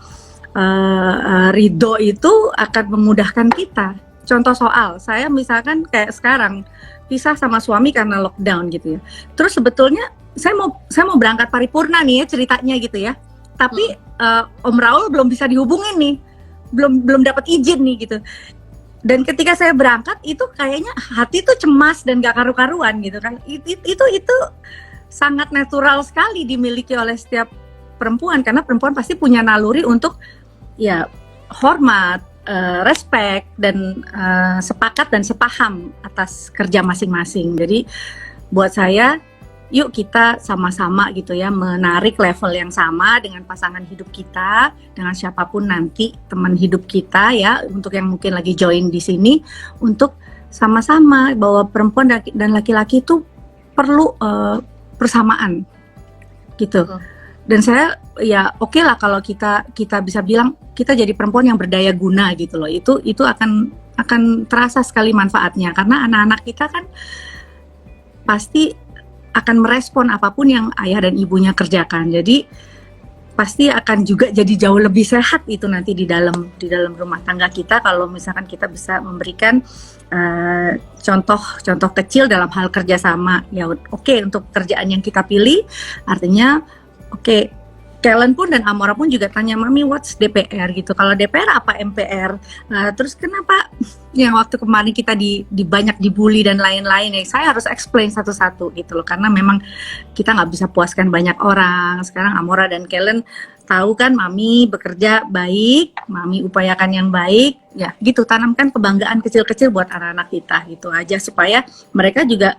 ridho itu akan memudahkan kita. Contoh soal, saya misalkan kayak sekarang pisah sama suami karena lockdown gitu ya. Terus sebetulnya saya mau berangkat paripurna nih ya ceritanya gitu ya. Tapi Om Raul belum bisa dihubungin nih. Belum dapat izin nih gitu. Dan ketika saya berangkat itu kayaknya hati tuh cemas dan gak karu-karuan gitu kan. Itu sangat natural sekali dimiliki oleh setiap perempuan, karena perempuan pasti punya naluri untuk ya hormat, respect dan sepakat dan sepaham atas kerja masing-masing. Jadi buat saya, yuk kita sama-sama gitu ya menarik level yang sama dengan pasangan hidup kita, dengan siapapun nanti teman hidup kita ya, untuk yang mungkin lagi join di sini, untuk sama-sama bahwa perempuan dan laki-laki itu perlu persamaan gitu. Dan saya ya oke lah kalau kita bisa bilang kita jadi perempuan yang berdaya guna gitu loh. Itu akan terasa sekali manfaatnya, karena anak-anak kita kan pasti akan merespon apapun yang ayah dan ibunya kerjakan. Jadi pasti akan juga jadi jauh lebih sehat itu nanti di dalam rumah tangga kita kalau misalkan kita bisa memberikan contoh kecil dalam hal kerjasama. Ya oke, untuk kerjaan yang kita pilih artinya oke, Kellen pun dan Amora pun juga tanya, Mami what's DPR gitu. Kalau DPR apa MPR? Terus kenapa yang waktu kemarin kita di banyak dibully dan lain-lain ya, saya harus explain satu-satu gitu loh. Karena memang kita nggak bisa puaskan banyak orang. Sekarang Amora dan Kellen tahu kan Mami bekerja baik, Mami upayakan yang baik. Ya gitu, tanamkan kebanggaan kecil-kecil buat anak-anak kita gitu aja. Supaya mereka juga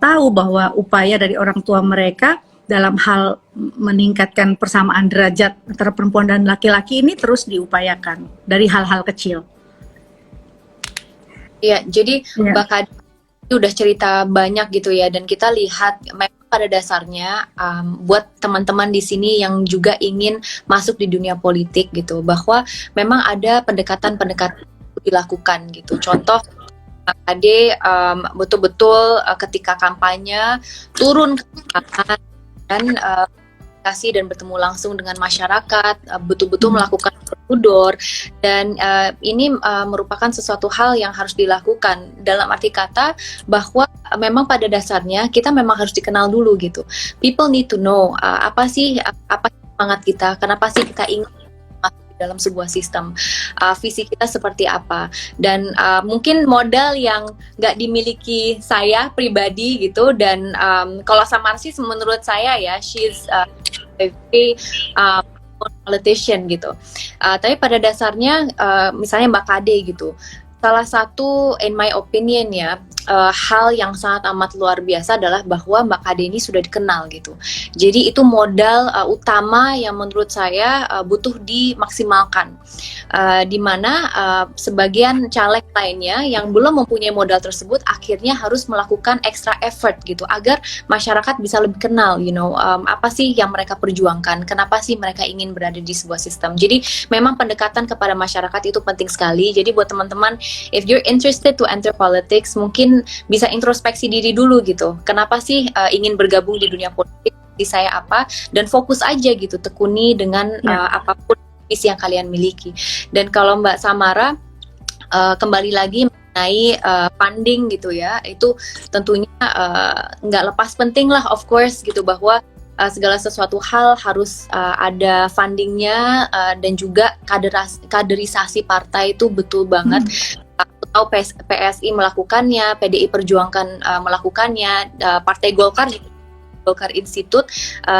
tahu bahwa upaya dari orang tua mereka dalam hal meningkatkan persamaan derajat antara perempuan dan laki-laki ini terus diupayakan dari hal-hal kecil. Iya, jadi Mbak Kade udah cerita banyak gitu ya, dan kita lihat memang pada dasarnya buat teman-teman di sini yang juga ingin masuk di dunia politik gitu, bahwa memang ada pendekatan-pendekatan dilakukan gitu. Contoh Mbak Kade betul-betul ketika kampanye turun ke lapangan dan komunikasi dan bertemu langsung dengan masyarakat, betul-betul melakukan door, dan ini merupakan sesuatu hal yang harus dilakukan dalam arti kata bahwa memang pada dasarnya kita memang harus dikenal dulu gitu. People need to know apa semangat kita, kenapa sih kita ingin dalam sebuah sistem, visi kita seperti apa, dan mungkin modal yang nggak dimiliki saya pribadi gitu, dan kalau Samara sih menurut saya ya, she's a very politician gitu, tapi pada dasarnya misalnya Mbak Kade gitu, salah satu in my opinion ya, hal yang sangat amat luar biasa adalah bahwa Mbak Kade ini sudah dikenal gitu. Jadi itu modal utama yang menurut saya butuh dimaksimalkan. Di mana sebagian caleg lainnya yang belum mempunyai modal tersebut akhirnya harus melakukan extra effort gitu agar masyarakat bisa lebih kenal, apa sih yang mereka perjuangkan, kenapa sih mereka ingin berada di sebuah sistem. Jadi memang pendekatan kepada masyarakat itu penting sekali. Jadi buat teman-teman, if you're interested to enter politics, mungkin bisa introspeksi diri dulu gitu. Kenapa sih ingin bergabung di dunia politik? Di saya apa? Dan fokus aja gitu, tekuni dengan apapun visi yang kalian miliki. Dan kalau Mbak Samara kembali lagi mengenai funding gitu ya, itu tentunya nggak lepas penting lah, of course gitu, bahwa segala sesuatu hal harus ada fundingnya, dan juga kaderisasi partai itu betul banget. Atau PSI melakukannya, PDI Perjuangan melakukannya, Partai Golkar Institute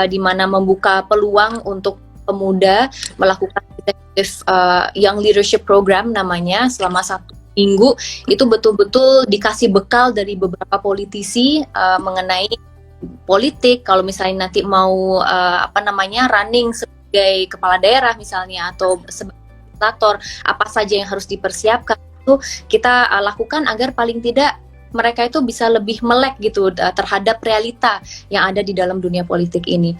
di mana membuka peluang untuk pemuda melakukan Young Leadership Program namanya selama 1 minggu. Itu betul-betul dikasih bekal dari beberapa politisi mengenai politik. Kalau misalnya nanti mau running sebagai kepala daerah misalnya atau sebagai legislator, apa saja yang harus dipersiapkan itu kita lakukan agar paling tidak mereka itu bisa lebih melek gitu terhadap realita yang ada di dalam dunia politik ini.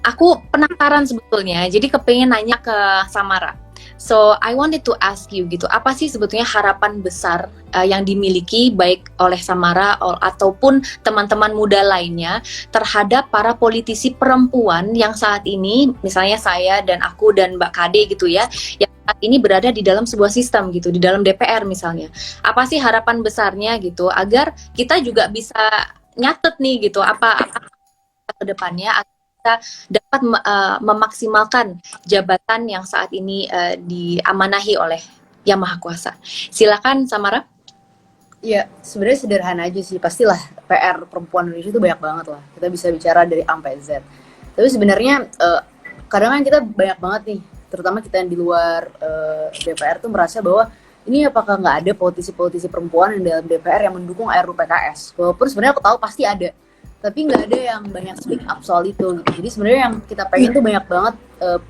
Aku penasaran sebetulnya, jadi kepengen nanya ke Samara. So I wanted to ask you gitu, apa sih sebetulnya harapan besar yang dimiliki baik oleh Samara ataupun teman-teman muda lainnya terhadap para politisi perempuan yang saat ini, misalnya saya dan aku dan Mbak Kade gitu ya, yang saat ini berada di dalam sebuah sistem gitu, di dalam DPR misalnya. Apa sih harapan besarnya gitu agar kita juga bisa nyatet nih gitu apa ke depannya agar kita dapat memaksimalkan jabatan yang saat ini diamanahi oleh Yang Maha Kuasa. Silakan Samara. Ya, sebenarnya sederhana aja sih. Pastilah PR perempuan Indonesia itu banyak banget lah. Kita bisa bicara dari A sampai Z. Tapi sebenarnya kadang kan kita banyak banget nih, terutama kita yang di luar DPR tuh merasa bahwa ini apakah nggak ada politisi-politisi perempuan yang dalam DPR yang mendukung RUU PKS. Walaupun sebenarnya aku tahu pasti ada, tapi nggak ada yang banyak speak up soal itu gitu. Jadi sebenarnya yang kita pengen tuh banyak banget,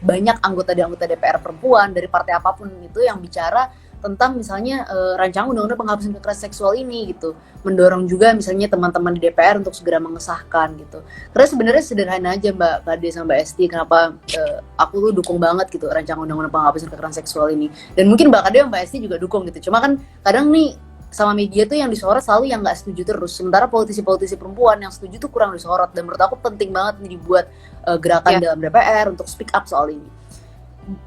banyak anggota DPR perempuan dari partai apapun itu yang bicara tentang misalnya rancangan undang-undang penghapusan kekerasan seksual ini gitu, mendorong juga misalnya teman-teman di DPR untuk segera mengesahkan gitu. Karena sebenarnya sederhana aja Mbak Kade sama Mbak Esti, kenapa aku tuh dukung banget gitu rancangan undang-undang penghapusan kekerasan seksual ini, dan mungkin Mbak Kade sama Mbak Esti juga dukung gitu. Cuma kan kadang nih sama media tuh yang disorot selalu yang nggak setuju terus. Sementara politisi-politisi perempuan yang setuju tuh kurang disorot. Dan menurut aku penting banget nih dibuat gerakan dalam DPR untuk speak up soal ini.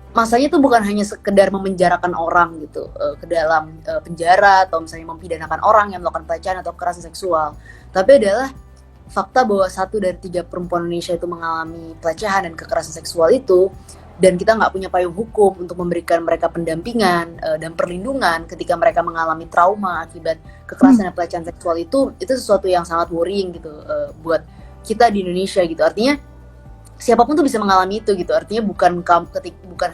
Masanya tuh bukan hanya sekedar memenjarakan orang gitu ke dalam penjara atau misalnya mempidanakan orang yang melakukan pelecehan atau kekerasan seksual, tapi adalah fakta bahwa 1 dari 3 perempuan Indonesia itu mengalami pelecehan dan kekerasan seksual itu, dan kita nggak punya payung hukum untuk memberikan mereka pendampingan dan perlindungan ketika mereka mengalami trauma akibat kekerasan dan pelecehan seksual itu sesuatu yang sangat worrying gitu buat kita di Indonesia gitu. Artinya siapapun tuh bisa mengalami itu gitu. Artinya bukan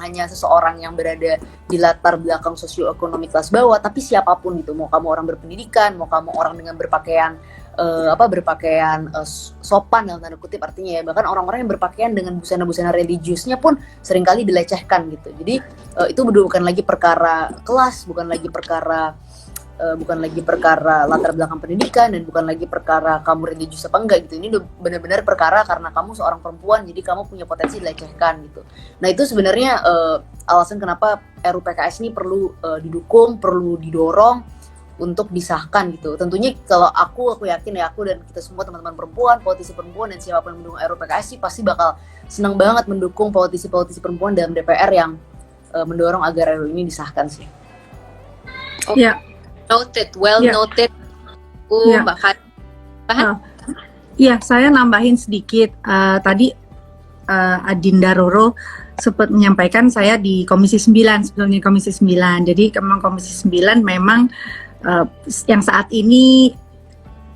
hanya seseorang yang berada di latar belakang sosioekonomi kelas bawah, tapi siapapun gitu. Mau kamu orang berpendidikan, mau kamu orang dengan berpakaian sopan dalam tanda kutip, artinya ya, bahkan orang-orang yang berpakaian dengan busana-busana religiusnya pun seringkali dilecehkan gitu. Jadi itu bukan lagi perkara kelas, bukan lagi perkara latar belakang pendidikan, dan bukan lagi perkara kamu religius apa enggak gitu. Ini benar-benar perkara karena kamu seorang perempuan, jadi kamu punya potensi dilecehkan gitu. Nah itu sebenarnya alasan kenapa RUU PKS ini perlu didukung, perlu didorong untuk disahkan gitu. Tentunya kalau aku yakin ya, aku dan kita semua teman-teman perempuan, politisi perempuan dan siapapun yang mendukung RUU PKS sih pasti bakal senang banget mendukung politisi-politisi perempuan dalam DPR yang mendorong agar RUU ini disahkan sih. Ya. Noted, noted. Mbak Farhan. Iya, saya nambahin sedikit. Tadi Adinda Roro sempat menyampaikan saya di Komisi 9, sebelumnya Komisi 9. Jadi memang Komisi 9 memang yang saat ini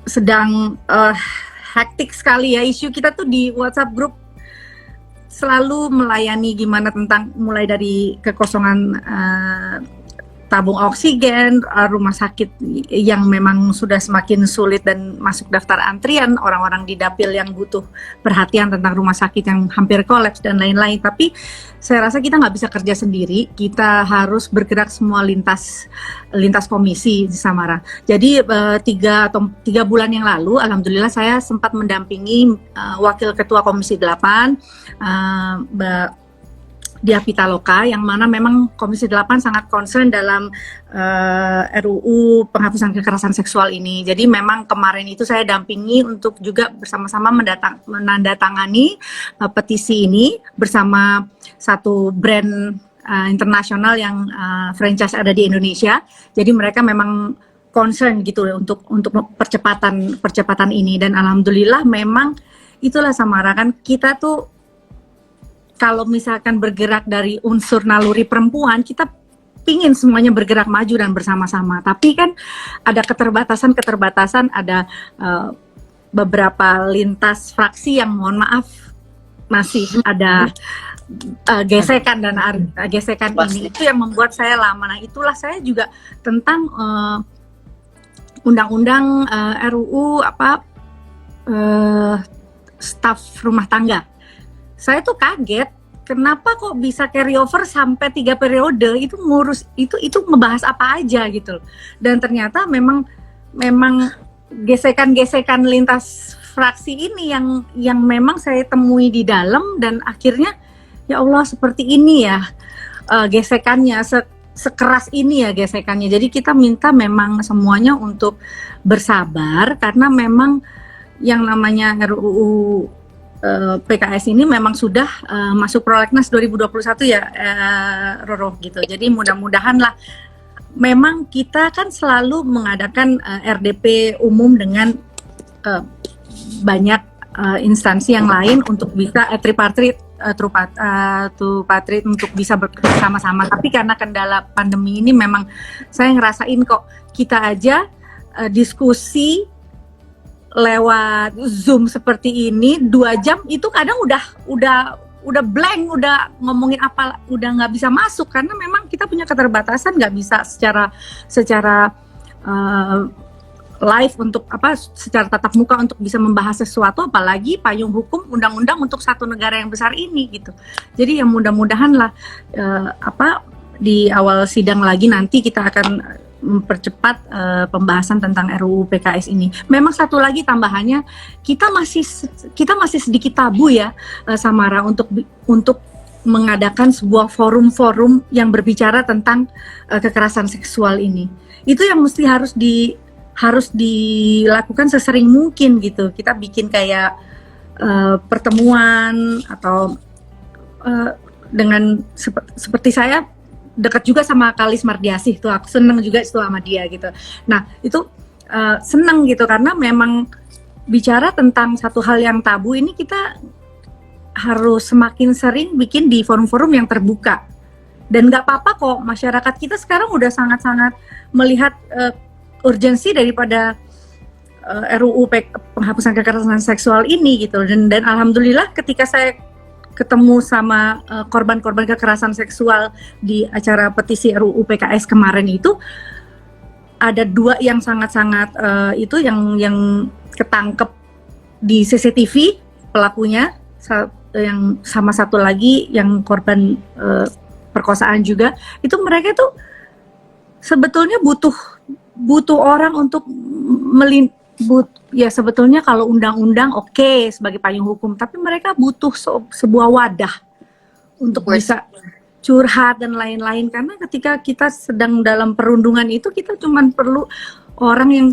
sedang hektik sekali ya. Isu kita tuh di WhatsApp group selalu melayani gimana tentang mulai dari kekosongan tabung oksigen, rumah sakit yang memang sudah semakin sulit dan masuk daftar antrian, orang-orang di dapil yang butuh perhatian tentang rumah sakit yang hampir kolaps dan lain-lain. Tapi saya rasa kita nggak bisa kerja sendiri, kita harus bergerak semua lintas komisi di Samara. Jadi 3 bulan yang lalu, alhamdulillah saya sempat mendampingi Wakil Ketua Komisi 8, Mbak Dia Pitaloka, yang mana memang Komisi 8 sangat concern dalam RUU penghapusan kekerasan seksual ini. Jadi memang kemarin itu saya dampingi untuk juga bersama-sama menandatangani petisi ini bersama satu brand internasional yang franchise ada di Indonesia. Jadi mereka memang concern gitu untuk percepatan ini, dan alhamdulillah memang itulah Samara, kan kita tuh kalau misalkan bergerak dari unsur naluri perempuan, kita pingin semuanya bergerak maju dan bersama-sama. Tapi kan ada keterbatasan, ada beberapa lintas fraksi yang mohon maaf masih ada gesekan dan gesekan ini. Itu yang membuat saya lama. Nah itulah saya juga tentang undang-undang RUU staf rumah tangga. Saya tuh kaget, kenapa kok bisa carry over sampai 3 periode, itu ngurus itu ngebahas apa aja gitu. Dan ternyata memang gesekan-gesekan lintas fraksi ini yang memang saya temui di dalam, dan akhirnya ya Allah seperti ini ya gesekannya, sekeras ini ya gesekannya. Jadi kita minta memang semuanya untuk bersabar, karena memang yang namanya RUU PKS ini memang sudah masuk prolegnas 2021 ya Roro gitu. Jadi mudah-mudahan lah, memang kita kan selalu mengadakan RDP umum dengan banyak instansi yang lain untuk bisa tripartit untuk bisa bersama-sama. Tapi karena kendala pandemi ini memang saya ngerasain kok kita aja diskusi lewat Zoom seperti ini 2 jam itu kadang udah blank, udah ngomongin apa udah nggak bisa masuk, karena memang kita punya keterbatasan, nggak bisa secara live untuk secara tatap muka untuk bisa membahas sesuatu, apalagi payung hukum undang-undang untuk satu negara yang besar ini gitu. Jadi ya mudah-mudahan lah di awal sidang lagi nanti kita akan mempercepat pembahasan tentang RUU PKS ini. Memang satu lagi tambahannya, kita masih sedikit tabu ya Samara untuk mengadakan sebuah forum-forum yang berbicara tentang kekerasan seksual ini. Itu yang mesti harus dilakukan sesering mungkin gitu. Kita bikin kayak pertemuan atau dengan seperti saya dekat juga sama Kalis Mardiasih tuh, aku seneng juga itu sama dia gitu. Nah itu seneng gitu karena memang bicara tentang satu hal yang tabu ini kita harus semakin sering bikin di forum-forum yang terbuka. Dan nggak apa-apa kok, masyarakat kita sekarang udah sangat-sangat melihat urgensi daripada RUU penghapusan kekerasan seksual ini gitu. Dan alhamdulillah ketika saya ketemu sama korban-korban kekerasan seksual di acara petisi RUU PKS kemarin itu, ada 2 yang sangat-sangat itu yang ketangkep di CCTV pelakunya, yang sama satu lagi yang korban perkosaan juga. Itu mereka tuh sebetulnya butuh orang untuk ya sebetulnya kalau undang-undang oke, sebagai payung hukum, tapi mereka butuh sebuah wadah untuk bisa curhat dan lain-lain, karena ketika kita sedang dalam perundungan itu kita cuma perlu orang yang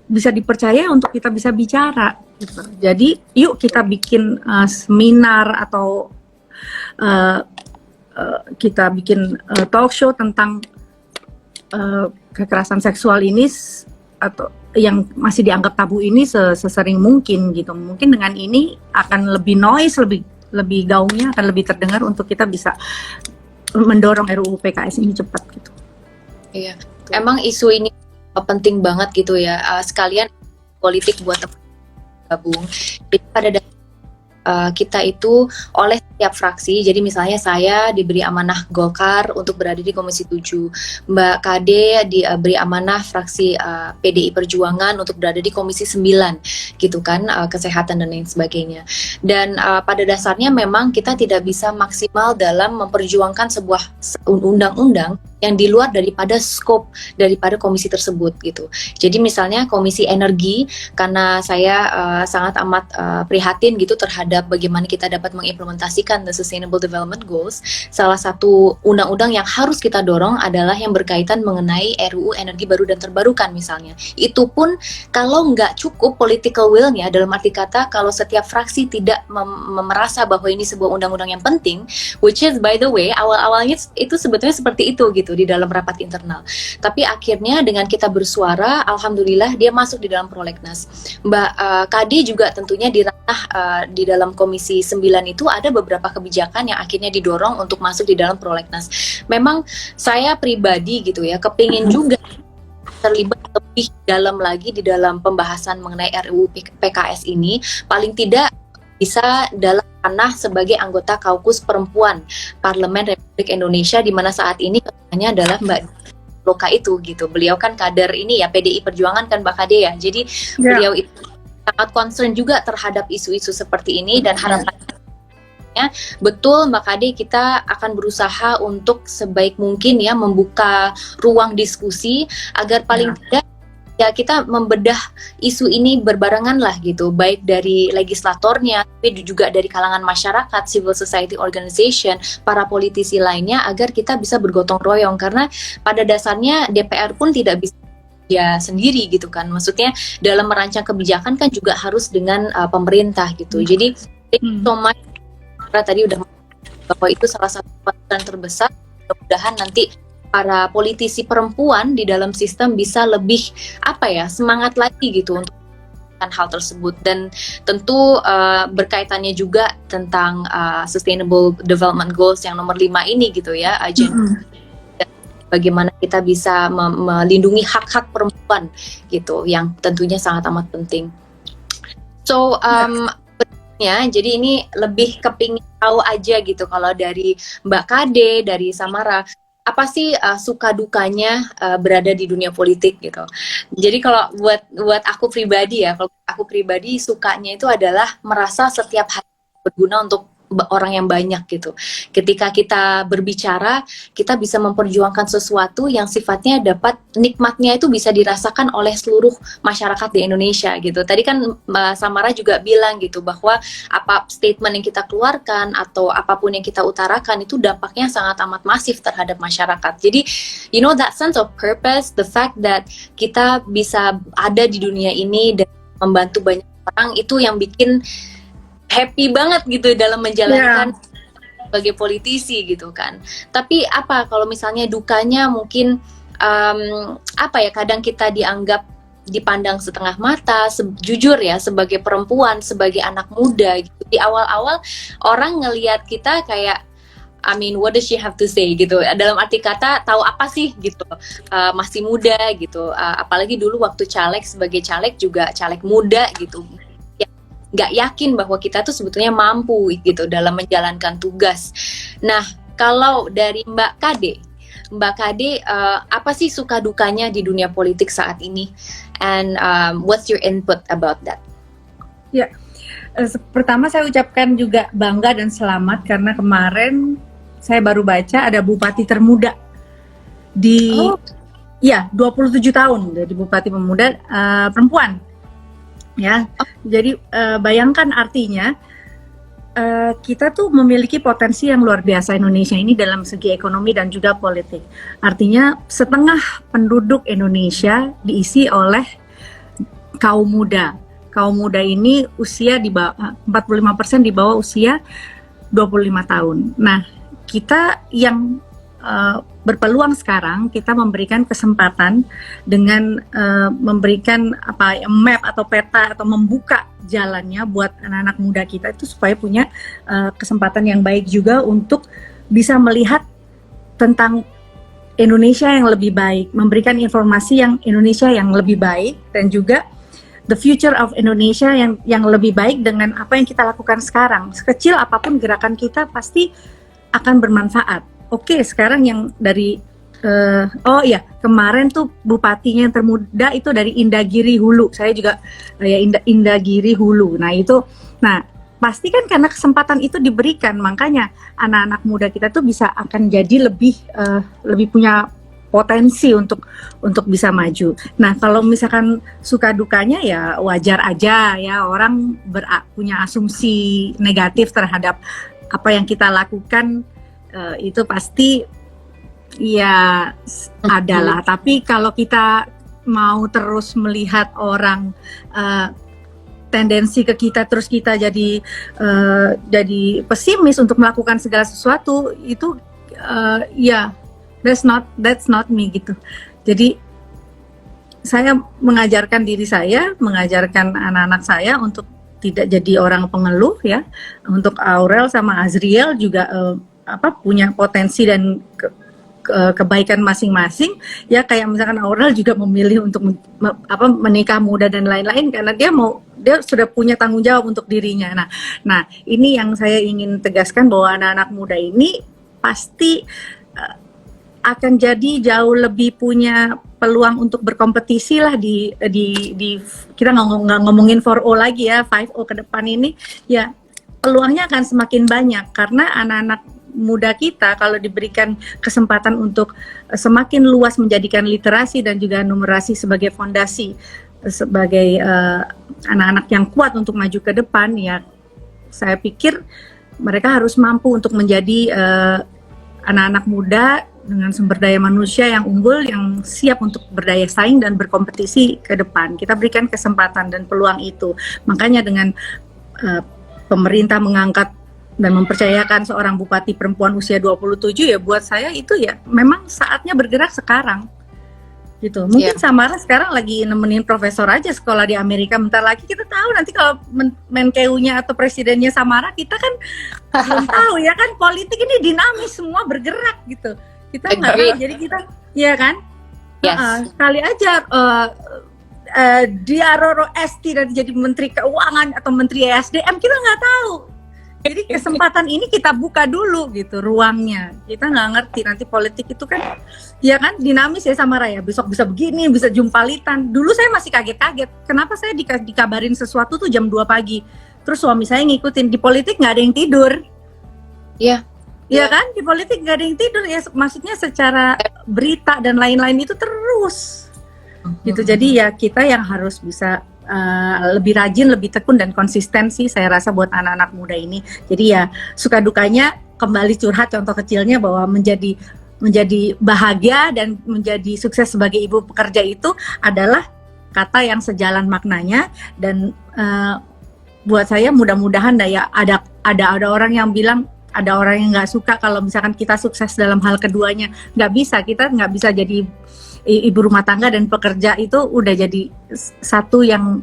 bisa dipercaya untuk kita bisa bicara gitu. Jadi yuk kita bikin seminar atau kita bikin talk show tentang kekerasan seksual ini atau yang masih dianggap tabu ini sesering mungkin gitu. Mungkin dengan ini akan lebih noise, lebih gaungnya akan lebih terdengar untuk kita bisa mendorong RUU PKS ini cepat gitu. Iya, emang isu ini penting banget gitu ya. Sekalian politik buat gabung. Jadi pada kita itu oleh setiap fraksi, jadi misalnya saya diberi amanah Golkar untuk berada di Komisi 7, Mbak Kade diberi amanah fraksi PDI Perjuangan untuk berada di Komisi 9 gitu kan, kesehatan dan lain sebagainya. Dan pada dasarnya memang kita tidak bisa maksimal dalam memperjuangkan sebuah undang-undang yang di luar daripada scope daripada komisi tersebut gitu. Jadi misalnya Komisi Energi, karena saya sangat amat prihatin gitu terhadap bagaimana kita dapat mengimplementasikan the Sustainable Development Goals. Salah satu undang-undang yang harus kita dorong adalah yang berkaitan mengenai RUU energi baru dan terbarukan misalnya. Itu pun kalau nggak cukup political will-nya, dalam arti kata kalau setiap fraksi tidak merasa bahwa ini sebuah undang-undang yang penting, which is by the way awal-awalnya itu sebetulnya seperti itu gitu di dalam rapat internal. Tapi akhirnya dengan kita bersuara, alhamdulillah dia masuk di dalam prolegnas. Mbak Kade juga tentunya di ranah di dalam Komisi 9 itu ada beberapa kebijakan yang akhirnya didorong untuk masuk di dalam prolegnas. Memang saya pribadi gitu ya, kepingin juga terlibat lebih dalam lagi di dalam pembahasan mengenai RUU PKS ini, paling tidak bisa dalam ranah sebagai anggota kaukus perempuan Parlemen Republik Indonesia, di mana saat ini ketuanya adalah Mbak Loka itu gitu. Beliau kan kader ini ya PDI Perjuangan kan Mbak Kade ya. Jadi beliau itu sangat concern juga terhadap isu-isu seperti ini, dan harapannya betul Mbak Kade, kita akan berusaha untuk sebaik mungkin ya membuka ruang diskusi agar paling tidak ya kita membedah isu ini berbarengan lah gitu, baik dari legislatornya, tapi juga dari kalangan masyarakat, civil society organization, para politisi lainnya, agar kita bisa bergotong royong, karena pada dasarnya DPR pun tidak bisa ya sendiri gitu kan, maksudnya dalam merancang kebijakan kan juga harus dengan pemerintah gitu. Jadi thank you so much, tadi udah bahwa itu salah satu concern terbesar. Mudah-mudahan nanti para politisi perempuan di dalam sistem bisa lebih semangat lagi gitu untuk melakukan hal tersebut. Dan tentu berkaitannya juga tentang Sustainable Development Goals yang nomor 5 ini gitu ya, agenda bagaimana kita bisa melindungi hak-hak perempuan gitu, yang tentunya sangat amat penting. So jadi ini lebih kepingin tahu aja gitu, kalau dari Mbak Kade, dari Samara, apa sih suka dukanya berada di dunia politik gitu. Jadi kalau buat aku pribadi ya, kalau aku pribadi sukanya itu adalah merasa setiap hari berguna untuk orang yang banyak gitu. Ketika kita berbicara, kita bisa memperjuangkan sesuatu yang sifatnya dapat nikmatnya itu bisa dirasakan oleh seluruh masyarakat di Indonesia gitu. Tadi kan Mbak Samara juga bilang gitu bahwa apa statement yang kita keluarkan atau apapun yang kita utarakan itu dampaknya sangat amat masif terhadap masyarakat. Jadi you know that sense of purpose, the fact that kita bisa ada di dunia ini dan membantu banyak orang, itu yang bikin happy banget gitu dalam menjalankan sebagai politisi gitu kan. Tapi apa kalau misalnya dukanya mungkin apa ya, kadang kita dipandang setengah mata, jujur ya, sebagai perempuan, sebagai anak muda gitu. Di awal-awal orang ngelihat kita kayak, I mean, what does she have to say gitu. Dalam arti kata, tahu apa sih gitu. Masih muda gitu. Apalagi dulu waktu caleg, sebagai caleg juga caleg muda gitu. Nggak yakin bahwa kita tuh sebetulnya mampu gitu dalam menjalankan tugas. Nah, kalau dari Mbak Kade, apa sih suka dukanya di dunia politik saat ini? And what's your input about that? Ya, pertama saya ucapkan juga bangga dan selamat karena kemarin saya baru baca ada bupati termuda di 27 tahun jadi bupati pemuda perempuan. Ya, jadi bayangkan artinya kita tuh memiliki potensi yang luar biasa Indonesia ini dalam segi ekonomi dan juga politik. Artinya setengah penduduk Indonesia diisi oleh kaum muda. Kaum muda ini usia di bawah 45% di bawah usia 25 tahun. Nah, kita yang berpeluang sekarang, kita memberikan kesempatan dengan memberikan map atau peta atau membuka jalannya buat anak-anak muda kita itu supaya punya kesempatan yang baik juga untuk bisa melihat tentang Indonesia yang lebih baik, memberikan informasi yang Indonesia yang lebih baik, dan juga the future of Indonesia yang lebih baik dengan apa yang kita lakukan sekarang. Sekecil apapun gerakan kita pasti akan bermanfaat. Oke, sekarang yang dari kemarin tuh bupatinya yang termuda itu dari Indagiri Hulu. Saya juga Indagiri Hulu. Nah, pasti kan karena kesempatan itu diberikan, makanya anak-anak muda kita tuh akan jadi lebih punya potensi untuk bisa maju. Nah, kalau misalkan suka dukanya ya wajar aja ya, orang punya asumsi negatif terhadap apa yang kita lakukan. Itu pasti ya adalah, tapi kalau kita mau terus melihat orang tendensi ke kita, terus kita jadi pesimis untuk melakukan segala sesuatu, itu that's not me gitu. Jadi saya mengajarkan diri saya, mengajarkan anak-anak saya untuk tidak jadi orang pengeluh ya. Untuk Aurel sama Azriel juga punya potensi dan kebaikan masing-masing ya, kayak misalkan Aurel juga memilih untuk menikah muda dan lain-lain karena dia sudah punya tanggung jawab untuk dirinya. Nah ini yang saya ingin tegaskan, bahwa anak-anak muda ini pasti akan jadi jauh lebih punya peluang untuk berkompetisi lah di kita nggak ngomongin 4O lagi ya, 5O ke depan ini ya, peluangnya akan semakin banyak karena anak-anak muda kita kalau diberikan kesempatan untuk semakin luas menjadikan literasi dan juga numerasi sebagai fondasi, sebagai anak-anak yang kuat untuk maju ke depan ya, saya pikir mereka harus mampu untuk menjadi anak-anak muda dengan sumber daya manusia yang unggul, yang siap untuk berdaya saing dan berkompetisi ke depan. Kita berikan kesempatan dan peluang itu. Makanya dengan pemerintah mengangkat dan mempercayakan seorang bupati perempuan usia 27 ya, buat saya itu ya memang saatnya bergerak sekarang gitu. Mungkin Samara sekarang lagi nemenin profesor aja sekolah di Amerika, bentar lagi kita tahu nanti kalau Menkeu-nya atau presidennya Samara, kita kan belum tahu ya kan, politik ini dinamis, semua bergerak gitu, kita nggak tahu. Jadi kita ya kan kali aja Diaroro Esti nanti jadi menteri keuangan atau menteri SDM, kita nggak tahu. Jadi kesempatan ini kita buka dulu gitu ruangnya. Kita nggak ngerti nanti politik itu kan, ya kan dinamis ya Samara ya. Besok bisa begini, bisa jumpalitan. Dulu saya masih kaget-kaget. Kenapa saya dikabarin sesuatu tuh jam 2 pagi. Terus suami saya ngikutin, di politik nggak ada yang tidur. Iya. Iya kan, di politik nggak ada yang tidur ya, maksudnya secara berita dan lain-lain itu terus gitu. Jadi ya kita yang harus bisa lebih rajin, lebih tekun dan konsistensi saya rasa buat anak-anak muda ini. Jadi ya suka dukanya kembali curhat contoh kecilnya bahwa menjadi bahagia dan menjadi sukses sebagai ibu pekerja itu adalah kata yang sejalan maknanya. Dan buat saya mudah-mudahan ya ada orang yang bilang, ada orang yang nggak suka kalau misalkan kita sukses dalam hal keduanya. Kita nggak bisa jadi ibu rumah tangga dan pekerja, itu udah jadi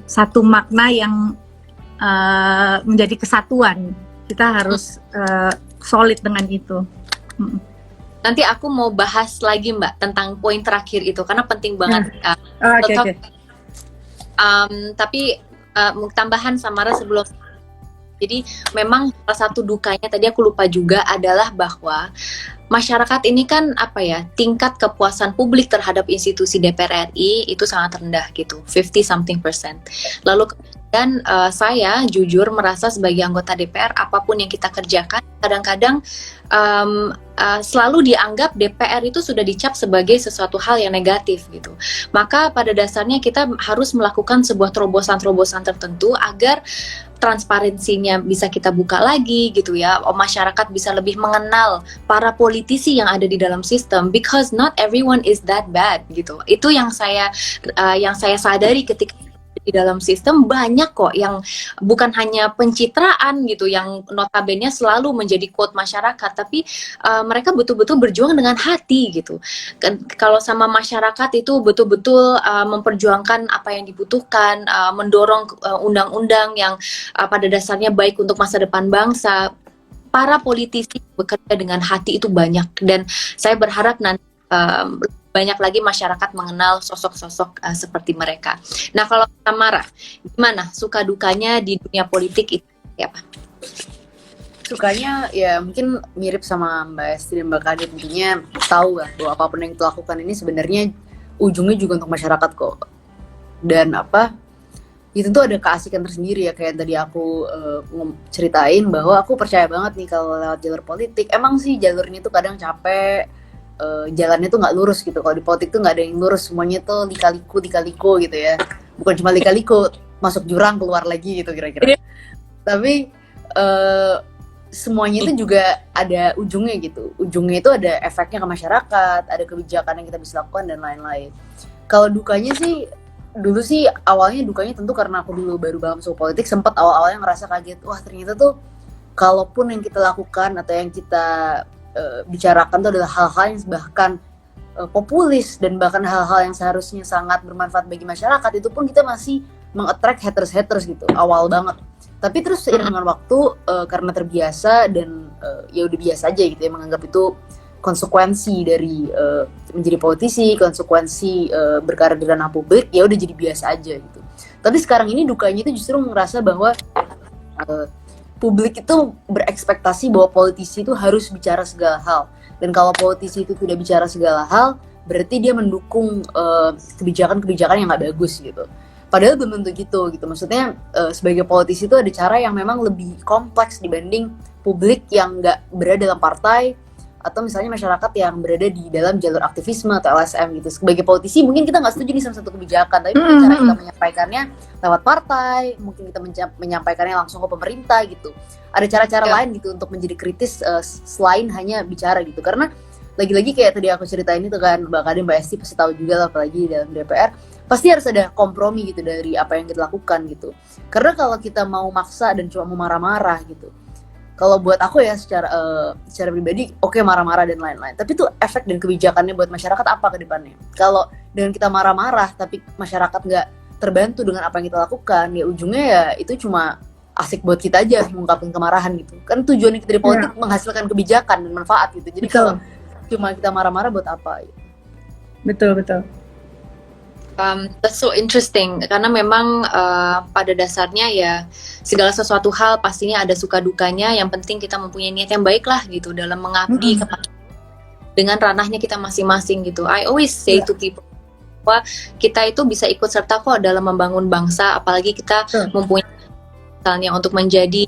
satu makna yang menjadi kesatuan. Kita harus solid dengan itu. Nanti aku mau bahas lagi Mbak tentang poin terakhir itu karena penting banget. Okay. Tapi tambahan Samara sebelum. Jadi memang salah satu dukanya tadi aku lupa juga adalah bahwa masyarakat ini kan tingkat kepuasan publik terhadap institusi DPR RI itu sangat rendah gitu, 50-something%. Lalu kemudian saya jujur merasa sebagai anggota DPR apapun yang kita kerjakan kadang-kadang selalu dianggap DPR itu sudah dicap sebagai sesuatu hal yang negatif gitu. Maka pada dasarnya kita harus melakukan sebuah terobosan-terobosan tertentu agar transparansinya bisa kita buka lagi gitu ya. Masyarakat bisa lebih mengenal para politisi yang ada di dalam sistem, because not everyone is that bad gitu. Itu yang saya sadari ketika di dalam sistem banyak kok yang bukan hanya pencitraan gitu yang notabene selalu menjadi quote masyarakat, tapi mereka betul-betul berjuang dengan hati gitu. Kalau sama masyarakat itu betul-betul memperjuangkan apa yang dibutuhkan, mendorong undang-undang yang pada dasarnya baik untuk masa depan bangsa. Para politisi bekerja dengan hati itu banyak, dan saya berharap nanti banyak lagi masyarakat mengenal sosok-sosok seperti mereka. Nah, kalau Samara, gimana suka dukanya di dunia politik itu apa? Sukanya ya mungkin mirip sama Mbak Esti dan Mbak Kade, tentunya tahu lah bahwa apapun yang kita lakukan ini sebenarnya ujungnya juga untuk masyarakat kok. Dan itu tuh ada keasikan tersendiri ya, kayak tadi aku ceritain bahwa aku percaya banget nih kalau lewat jalur politik, emang sih jalur ini tuh kadang capek, jalannya tuh nggak lurus gitu. Kalau di politik tuh nggak ada yang lurus, semuanya tuh lika-liku gitu ya. Bukan cuma lika-liku, masuk jurang keluar lagi gitu kira-kira. Tapi semuanya itu juga ada ujungnya gitu. Ujungnya itu ada efeknya ke masyarakat, ada kebijakan yang kita bisa lakukan dan lain-lain. Kalau dukanya sih, dulu sih awalnya dukanya tentu karena aku dulu baru masuk politik, sempat awal-awalnya ngerasa kaget. Wah, ternyata tuh kalaupun yang kita lakukan atau yang kita bicarakan itu adalah hal-hal yang bahkan populis dan bahkan hal-hal yang seharusnya sangat bermanfaat bagi masyarakat, itu pun kita masih meng-attract haters gitu awal banget. Tapi terus seiring dengan waktu karena terbiasa dan ya udah biasa aja gitu ya, menganggap itu konsekuensi dari menjadi politisi, konsekuensi berkarir di ranah publik, ya udah jadi biasa aja gitu. Tapi sekarang ini dukanya itu justru ngerasa bahwa publik itu berekspektasi bahwa politisi itu harus bicara segala hal. Dan kalau politisi itu tidak bicara segala hal, berarti dia mendukung kebijakan-kebijakan yang nggak bagus gitu. Padahal belum tentu gitu. Maksudnya sebagai politisi itu ada cara yang memang lebih kompleks dibanding publik yang nggak berada dalam partai, atau misalnya masyarakat yang berada di dalam jalur aktivisme atau LSM gitu. Sebagai politisi mungkin kita nggak setuju nih sama satu kebijakan, tapi mungkin cara kita menyampaikannya lewat partai, mungkin kita menyampaikannya langsung ke pemerintah gitu. Ada cara-cara lain gitu untuk menjadi kritis selain hanya bicara gitu. Karena lagi-lagi kayak tadi aku ceritain itu kan, Mbak Kade, Mbak Esti pasti tahu juga lah, apalagi dalam DPR pasti harus ada kompromi gitu dari apa yang kita lakukan gitu. Karena kalau kita mau maksa dan cuma mau marah-marah gitu, kalau buat aku ya secara pribadi, oke, marah-marah dan lain-lain. Tapi tuh efek dan kebijakannya buat masyarakat apa ke depannya? Kalau dengan kita marah-marah tapi masyarakat nggak terbantu dengan apa yang kita lakukan, ya ujungnya ya itu cuma asik buat kita aja mengungkapkan kemarahan gitu. Kan tujuan kita dari politik menghasilkan kebijakan dan manfaat gitu. Jadi kalau cuma kita marah-marah buat apa? Gitu. Betul. That's so interesting, karena memang pada dasarnya ya segala sesuatu hal pastinya ada suka dukanya. Yang penting kita mempunyai niat yang baik lah gitu dalam mengabdi dengan ranahnya kita masing-masing gitu. I always say to people bahwa kita itu bisa ikut serta kok dalam membangun bangsa, apalagi kita mempunyai misalnya untuk menjadi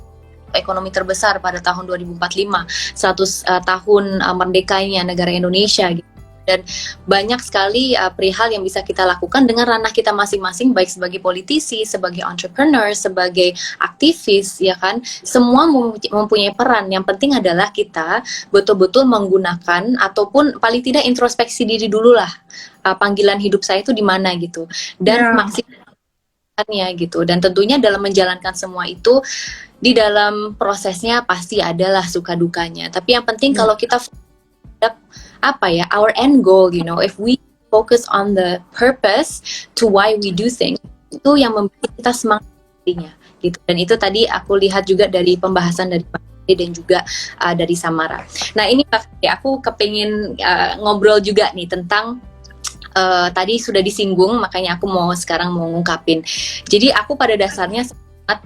ekonomi terbesar pada tahun 2045, 100 tahun merdekanya negara Indonesia gitu. Dan banyak sekali perihal yang bisa kita lakukan dengan ranah kita masing-masing, baik sebagai politisi, sebagai entrepreneur, sebagai aktivis, ya kan. Semua mempunyai peran. Yang penting adalah kita betul-betul menggunakan ataupun paling tidak introspeksi diri dulu lah. Panggilan hidup saya itu di mana gitu. Dan maksimalkannya gitu. Dan tentunya dalam menjalankan semua itu, di dalam prosesnya pasti adalah suka dukanya. Tapi yang penting kalau kita our end goal, you know, if we focus on the purpose to why we do things, itu yang membuat kita semangat gitu. Dan itu tadi aku lihat juga dari pembahasan dari Pak Ade dan juga dari Samara. Nah ini aku kepingin ngobrol juga nih tentang tadi sudah disinggung, makanya aku sekarang mau ngungkapin. Jadi aku pada dasarnya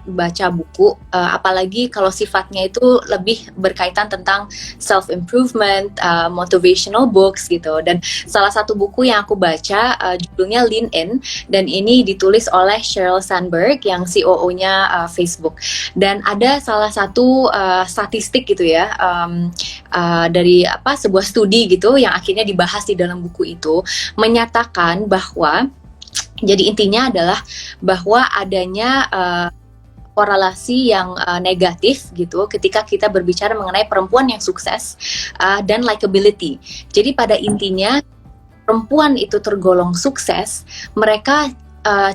baca buku, apalagi kalau sifatnya itu lebih berkaitan tentang self improvement, motivational books gitu. Dan salah satu buku yang aku baca judulnya Lean In, dan ini ditulis oleh Sheryl Sandberg yang COO-nya Facebook. Dan ada salah satu statistik gitu ya, dari sebuah studi gitu yang akhirnya dibahas di dalam buku itu, menyatakan bahwa jadi intinya adalah bahwa adanya korelasi yang negatif gitu ketika kita berbicara mengenai perempuan yang sukses dan likability. Jadi pada intinya perempuan itu tergolong sukses, mereka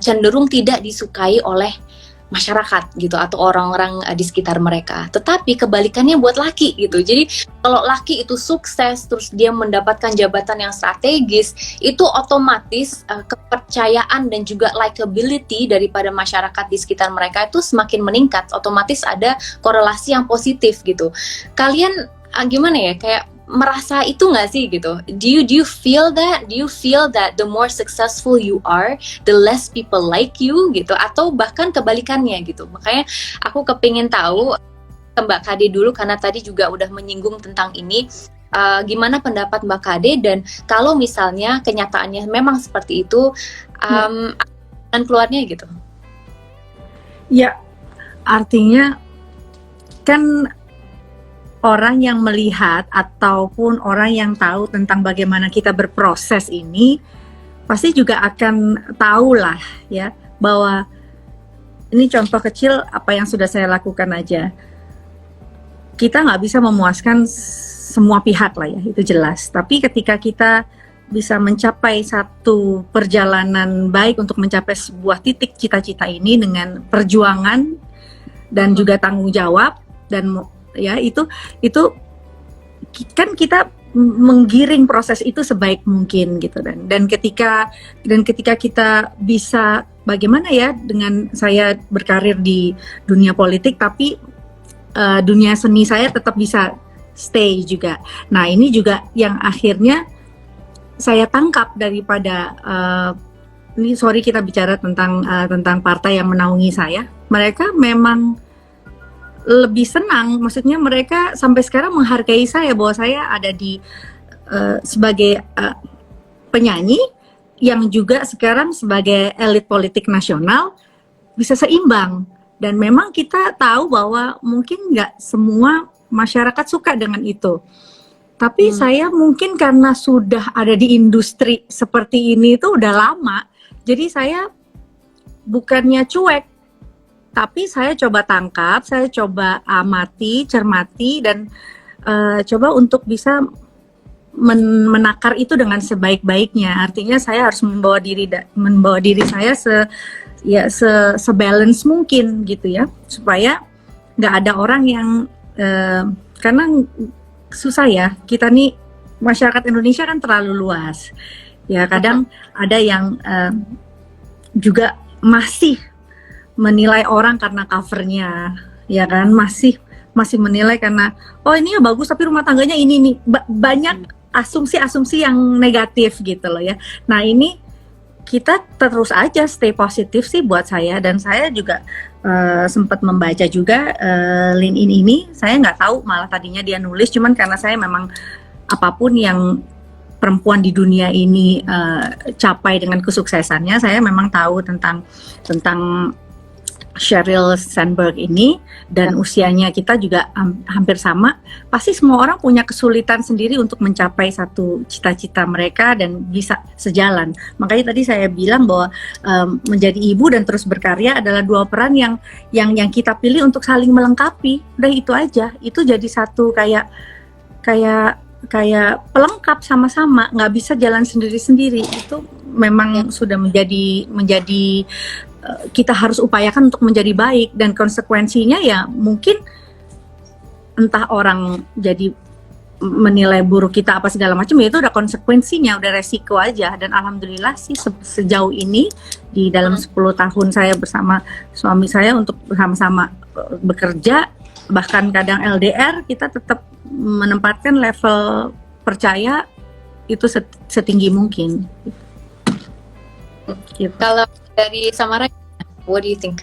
cenderung tidak disukai oleh masyarakat gitu atau orang-orang di sekitar mereka. Tetapi kebalikannya buat laki gitu. Jadi kalau laki itu sukses terus dia mendapatkan jabatan yang strategis, itu otomatis kepercayaan dan juga likability daripada masyarakat di sekitar mereka itu semakin meningkat. Otomatis ada korelasi yang positif gitu. Kalian gimana ya, kayak merasa itu nggak sih gitu? Do you feel that? Do you feel that the more successful you are, the less people like you gitu? Atau bahkan kebalikannya gitu? Makanya aku kepingin tahu ke Mbak Kade dulu, karena tadi juga udah menyinggung tentang ini. Gimana pendapat Mbak Kade, dan kalau misalnya kenyataannya memang seperti itu, dan keluarnya gitu? Ya, artinya kan orang yang melihat ataupun orang yang tahu tentang bagaimana kita berproses ini pasti juga akan tahu lah ya, bahwa ini contoh kecil apa yang sudah saya lakukan aja. Kita nggak bisa memuaskan semua pihak lah ya, itu jelas. Tapi ketika kita bisa mencapai satu perjalanan baik untuk mencapai sebuah titik cita-cita ini dengan perjuangan dan juga tanggung jawab, dan ya itu kan kita menggiring proses itu sebaik mungkin gitu. Dan ketika kita bisa, bagaimana ya dengan saya berkarir di dunia politik tapi dunia seni saya tetap bisa stay juga. Nah ini juga yang akhirnya saya tangkap daripada ini, sorry kita bicara tentang partai yang menaungi saya. Mereka memang lebih senang, maksudnya mereka sampai sekarang menghargai saya bahwa saya ada di sebagai penyanyi yang juga sekarang sebagai elit politik nasional bisa seimbang. Dan memang kita tahu bahwa mungkin nggak semua masyarakat suka dengan itu. Tapi saya mungkin karena sudah ada di industri seperti ini itu udah lama, jadi saya bukannya cuek, tapi saya coba tangkap, saya coba amati, cermati, dan coba untuk bisa menakar itu dengan sebaik-baiknya. Artinya saya harus membawa diri saya sebalance mungkin gitu ya, supaya nggak ada orang yang karena susah ya, kita nih masyarakat Indonesia kan terlalu luas ya, kadang ada yang juga masih menilai orang karena covernya, ya kan, masih menilai karena oh ini ya bagus tapi rumah tangganya ini nih, banyak asumsi yang negatif gitu loh ya. Nah ini kita terus aja stay positif sih buat saya, dan saya juga sempat membaca juga Lean In ini, saya nggak tahu malah tadinya dia nulis, cuman karena saya memang apapun yang perempuan di dunia ini capai dengan kesuksesannya, saya memang tahu tentang Sheryl Sandberg ini, dan usianya kita juga hampir sama, pasti semua orang punya kesulitan sendiri untuk mencapai satu cita-cita mereka dan bisa sejalan. Makanya tadi saya bilang bahwa menjadi ibu dan terus berkarya adalah dua peran yang kita pilih untuk saling melengkapi. Udah itu aja, itu jadi satu kayak pelengkap sama-sama, nggak bisa jalan sendiri-sendiri. Itu memang sudah menjadi kita harus upayakan untuk menjadi baik, dan konsekuensinya ya mungkin entah orang jadi menilai buruk kita apa segala macam, ya itu udah konsekuensinya, udah resiko aja. Dan alhamdulillah sih sejauh ini di dalam 10 tahun saya bersama suami saya untuk bersama-sama bekerja, bahkan kadang LDR, kita tetap menempatkan level percaya itu setinggi mungkin. Gitu. Kalau dari Samara, what do you think?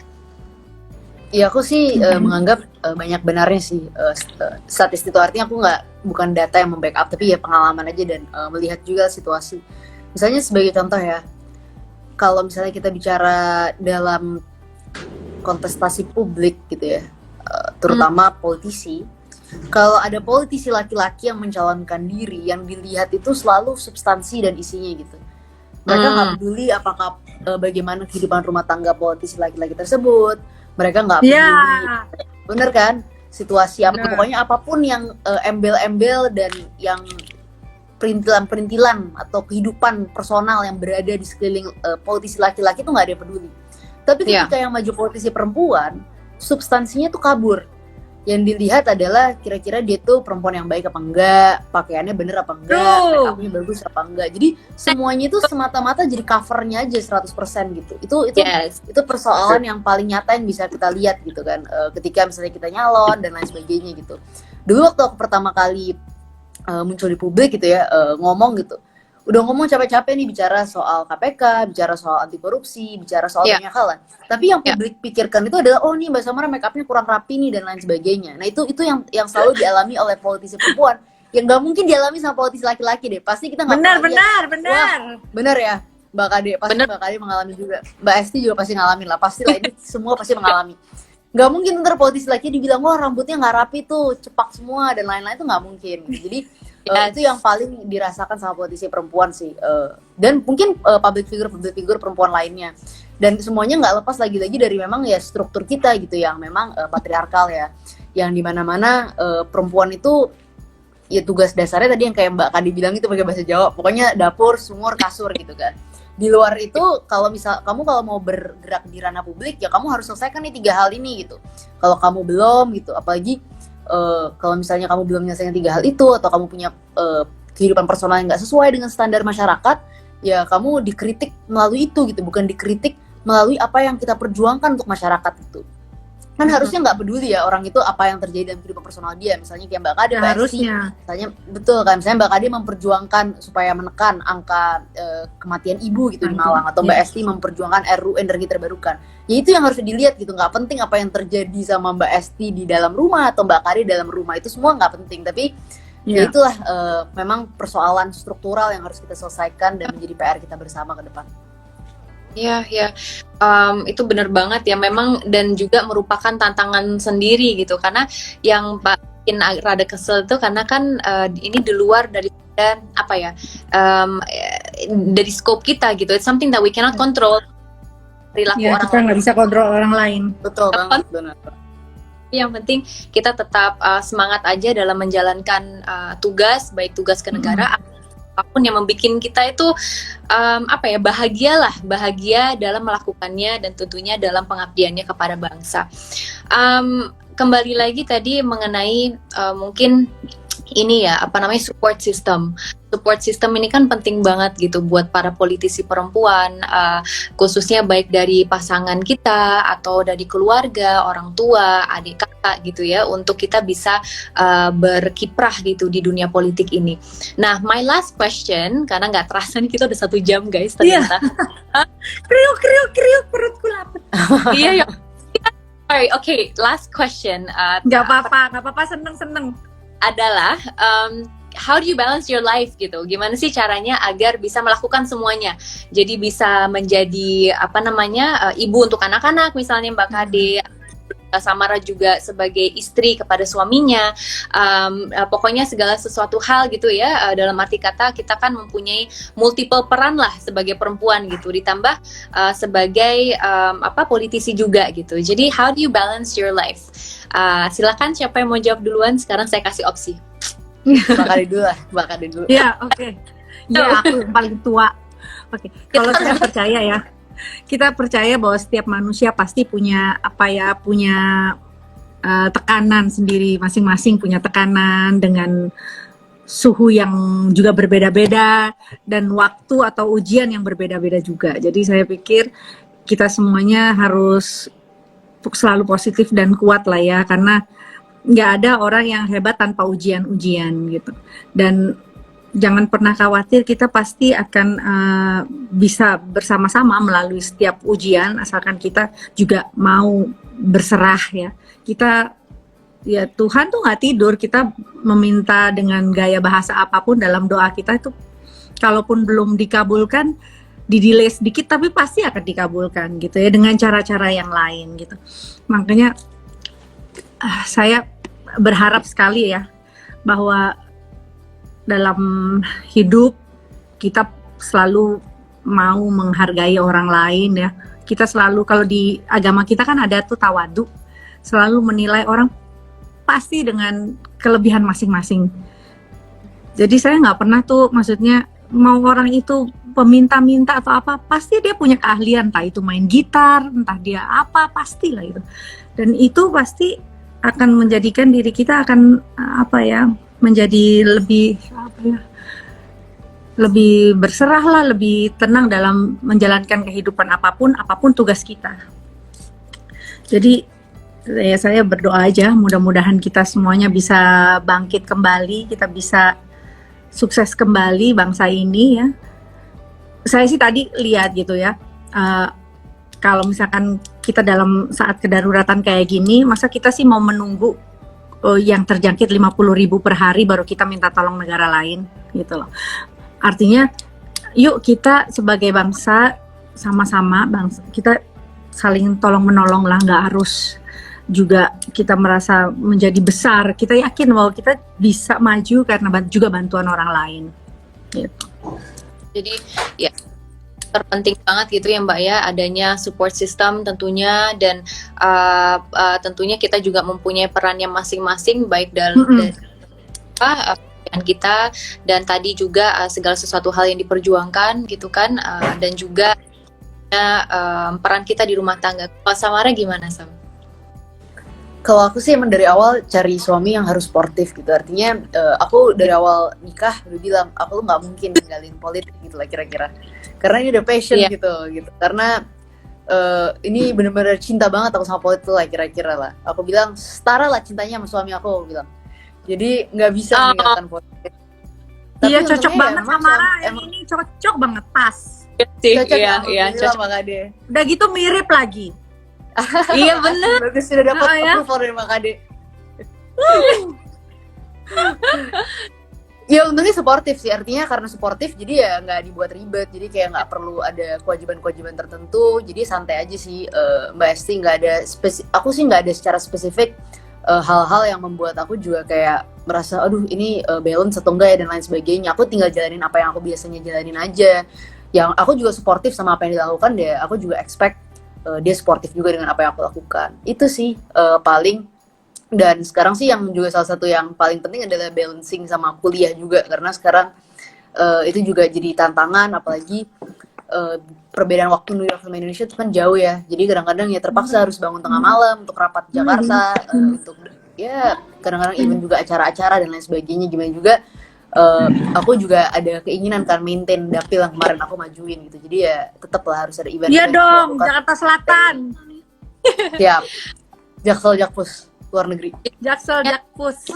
Ya aku sih menganggap banyak benarnya sih statistik itu, artinya aku bukan data yang membackup, tapi ya pengalaman aja dan melihat juga situasi. Misalnya sebagai contoh ya, kalau misalnya kita bicara dalam kontestasi publik gitu ya, terutama politisi, kalau ada politisi laki-laki yang mencalonkan diri, yang dilihat itu selalu substansi dan isinya gitu. Mereka nggak peduli apakah bagaimana kehidupan rumah tangga politisi laki-laki tersebut. Mereka nggak peduli, bener kan? Situasi apa, pokoknya apapun yang embel-embel dan yang perintilan-perintilan atau kehidupan personal yang berada di sekeliling politisi laki-laki itu nggak ada yang peduli. Tapi ketika yang maju politisi perempuan, substansinya tuh kabur. Yang dilihat adalah kira-kira dia tuh perempuan yang baik apa enggak, pakaiannya bener apa enggak, make-upnya bagus apa enggak. Jadi semuanya itu semata-mata jadi covernya aja 100% gitu. Itu persoalan yang paling nyata yang bisa kita lihat gitu kan. Ketika misalnya kita nyalon dan lain sebagainya gitu. Dulu waktu aku pertama kali muncul di publik gitu ya, ngomong gitu. Udah ngomong capek-capek nih bicara soal KPK, bicara soal anti korupsi, bicara soal banyak hal lah. Tapi yang publik pikirkan itu adalah, oh nih Mbak Samara make upnya kurang rapi nih dan lain sebagainya. Nah itu yang selalu dialami oleh politisi perempuan. Yang nggak mungkin dialami sama politisi laki-laki deh. Pasti kita nggak benar ya Mbak Kade, pasti Mbak Kade mengalami juga. Mbak Esti juga pasti ngalamin lah. Pastilah ini semua pasti mengalami. Nggak mungkin ntar politisi laki dibilang, wah rambutnya nggak rapi tuh, cepak semua dan lain-lain, itu nggak mungkin. Jadi itu yang paling dirasakan sama politisi perempuan sih, dan mungkin public figure perempuan lainnya, dan semuanya nggak lepas lagi-lagi dari memang ya struktur kita gitu yang memang patriarkal ya, yang dimana-mana perempuan itu ya tugas dasarnya tadi yang kayak Mbak Kadi bilang itu pakai bahasa Jawa, pokoknya dapur, sumur, kasur gitu kan. Di luar itu kalau mau bergerak di ranah publik ya kamu harus selesaikan nih 3 hal ini gitu. Kalau kamu belum gitu, apalagi kalau misalnya kamu belum menyelesaikan 3 hal itu, atau kamu punya kehidupan personal yang nggak sesuai dengan standar masyarakat, ya kamu dikritik melalui itu gitu, bukan dikritik melalui apa yang kita perjuangkan untuk masyarakat itu. Kan harusnya nggak peduli ya orang itu apa yang terjadi dalam kehidupan personal dia, misalnya kayak Mbak Kade, Mbak Esti, misalnya betul kan, misalnya Mbak Kade memperjuangkan supaya menekan angka kematian ibu gitu di Malang, atau Mbak Esti memperjuangkan RUU energi terbarukan. Ya itu yang harus dilihat gitu, nggak penting apa yang terjadi sama Mbak Esti di dalam rumah atau Mbak Kade dalam rumah, itu semua nggak penting, tapi ya itulah memang persoalan struktural yang harus kita selesaikan dan menjadi PR kita bersama ke depan. Iya, itu benar banget ya memang, dan juga merupakan tantangan sendiri gitu, karena yang bikin rada kesel itu karena kan ini di luar dari apa ya, dari scope kita gitu. It's something that we cannot control, perilaku orang kita nggak bisa kontrol orang lain. Betul banget, benar. Yang penting kita tetap semangat aja dalam menjalankan tugas, baik tugas kenegaraan apapun yang membuat kita itu bahagia dalam melakukannya, dan tentunya dalam pengabdiannya kepada bangsa. Kembali lagi tadi mengenai mungkin ini ya, support system. Support system ini kan penting banget gitu buat para politisi perempuan, khususnya baik dari pasangan kita atau dari keluarga, orang tua, adik kakak gitu ya, untuk kita bisa berkiprah gitu di dunia politik ini. Nah, my last question, karena nggak terasa nih kita udah 1 jam guys ternyata. Kriuk perutku lapar. Iya ya. Oke, last question. Nggak apa-apa, seneng. Adalah how do you balance your life gitu? Gimana sih caranya agar bisa melakukan semuanya? Jadi bisa menjadi apa namanya ibu untuk anak-anak misalnya Mbak Kade, Samara juga sebagai istri kepada suaminya, pokoknya segala sesuatu hal gitu ya, dalam arti kata kita kan mempunyai multiple peran lah sebagai perempuan gitu, ditambah sebagai politisi juga gitu. Jadi how do you balance your life? Silakan siapa yang mau jawab duluan, sekarang saya kasih opsi. Mbak Kade dulu lah, Mbak Kade dulu. Ya, oke. Ya, aku yang paling tua. Oke. Kalau saya percaya ya, kita percaya bahwa setiap manusia pasti punya tekanan sendiri, masing-masing punya tekanan dengan suhu yang juga berbeda-beda dan waktu atau ujian yang berbeda-beda juga. Jadi saya pikir kita semuanya harus selalu positif dan kuat lah ya, karena nggak ada orang yang hebat tanpa ujian-ujian gitu. Dan jangan pernah khawatir, kita pasti akan bisa bersama-sama melalui setiap ujian, asalkan kita juga mau berserah ya. Ya Tuhan tuh nggak tidur, kita meminta dengan gaya bahasa apapun dalam doa kita itu, kalaupun belum dikabulkan, di-delay sedikit tapi pasti akan dikabulkan gitu ya, dengan cara-cara yang lain gitu. Makanya saya berharap sekali ya bahwa dalam hidup kita selalu mau menghargai orang lain ya. Kita selalu, kalau di agama kita kan ada tuh tawadu, selalu menilai orang pasti dengan kelebihan masing-masing. Jadi saya nggak pernah tuh, maksudnya mau orang itu peminta-minta atau apa, pasti dia punya keahlian, entah itu main gitar, entah dia apa, pastilah itu. Dan itu pasti akan menjadikan diri kita akan menjadi lebih berserah lah, lebih tenang dalam menjalankan kehidupan apapun tugas kita. Jadi ya saya berdoa aja, mudah-mudahan kita semuanya bisa bangkit kembali, kita bisa sukses kembali bangsa ini ya. Saya sih tadi lihat gitu ya, kalau misalkan kita dalam saat kedaruratan kayak gini, masa kita sih mau menunggu yang terjangkit 50.000 per hari baru kita minta tolong negara lain gitu loh. Artinya yuk kita sebagai bangsa sama-sama, kita saling tolong menolong lah, nggak harus juga kita merasa menjadi besar. Kita yakin bahwa kita bisa maju karena juga bantuan orang lain gitu. Jadi ya terpenting banget gitu ya Mbak ya, adanya support system tentunya, dan tentunya kita juga mempunyai perannya masing-masing, baik dalam kita, dan tadi juga segala sesuatu hal yang diperjuangkan gitu kan, dan juga peran kita di rumah tangga. Pak Samara gimana Sam? Kalau aku sih emang dari awal cari suami yang harus sportif gitu. Artinya aku dari awal nikah udah bilang aku tuh nggak mungkin ninggalin politik gitu lah kira-kira. Karena ini udah passion gitu. Karena ini benar-benar cinta banget aku sama politik lah kira-kira lah. Aku bilang setara lah cintanya sama suami aku bilang. Jadi nggak bisa meninggalkan politik. Iya cocok banget sama Ra, ini cocok banget, pas. Cocok iya, cocok. Udah gitu mirip lagi. Iya bener. Bagus, sudah dapat approval dari Mbak Kade. Ya untungnya sportif sih, artinya karena sportif jadi ya nggak dibuat ribet, jadi kayak nggak perlu ada kewajiban-kewajiban tertentu, jadi santai aja sih. Mbak Esti nggak ada aku sih nggak ada secara spesifik hal-hal yang membuat aku juga kayak merasa aduh ini balance atau enggak ya dan lain sebagainya. Aku tinggal jalanin apa yang aku biasanya jalanin aja. Yang aku juga sportif sama apa yang dilakukan deh, aku juga expect dia sportif juga dengan apa yang aku lakukan. Itu sih paling. Dan sekarang sih yang juga salah satu yang paling penting adalah balancing sama kuliah juga, karena sekarang itu juga jadi tantangan, apalagi perbedaan waktu New York sama Indonesia itu kan jauh ya. Jadi kadang-kadang ya terpaksa harus bangun tengah malam untuk rapat Jakarta, untuk ya kadang-kadang even juga acara-acara dan lain sebagainya. Gimana juga aku juga ada keinginan kan maintain dapil yang kemarin aku majuin gitu. Jadi ya tetap lah harus ada event. Iya dong, Jakarta Selatan. Siap. Jaksel Jakpus luar negeri. Jaksel Jakpus.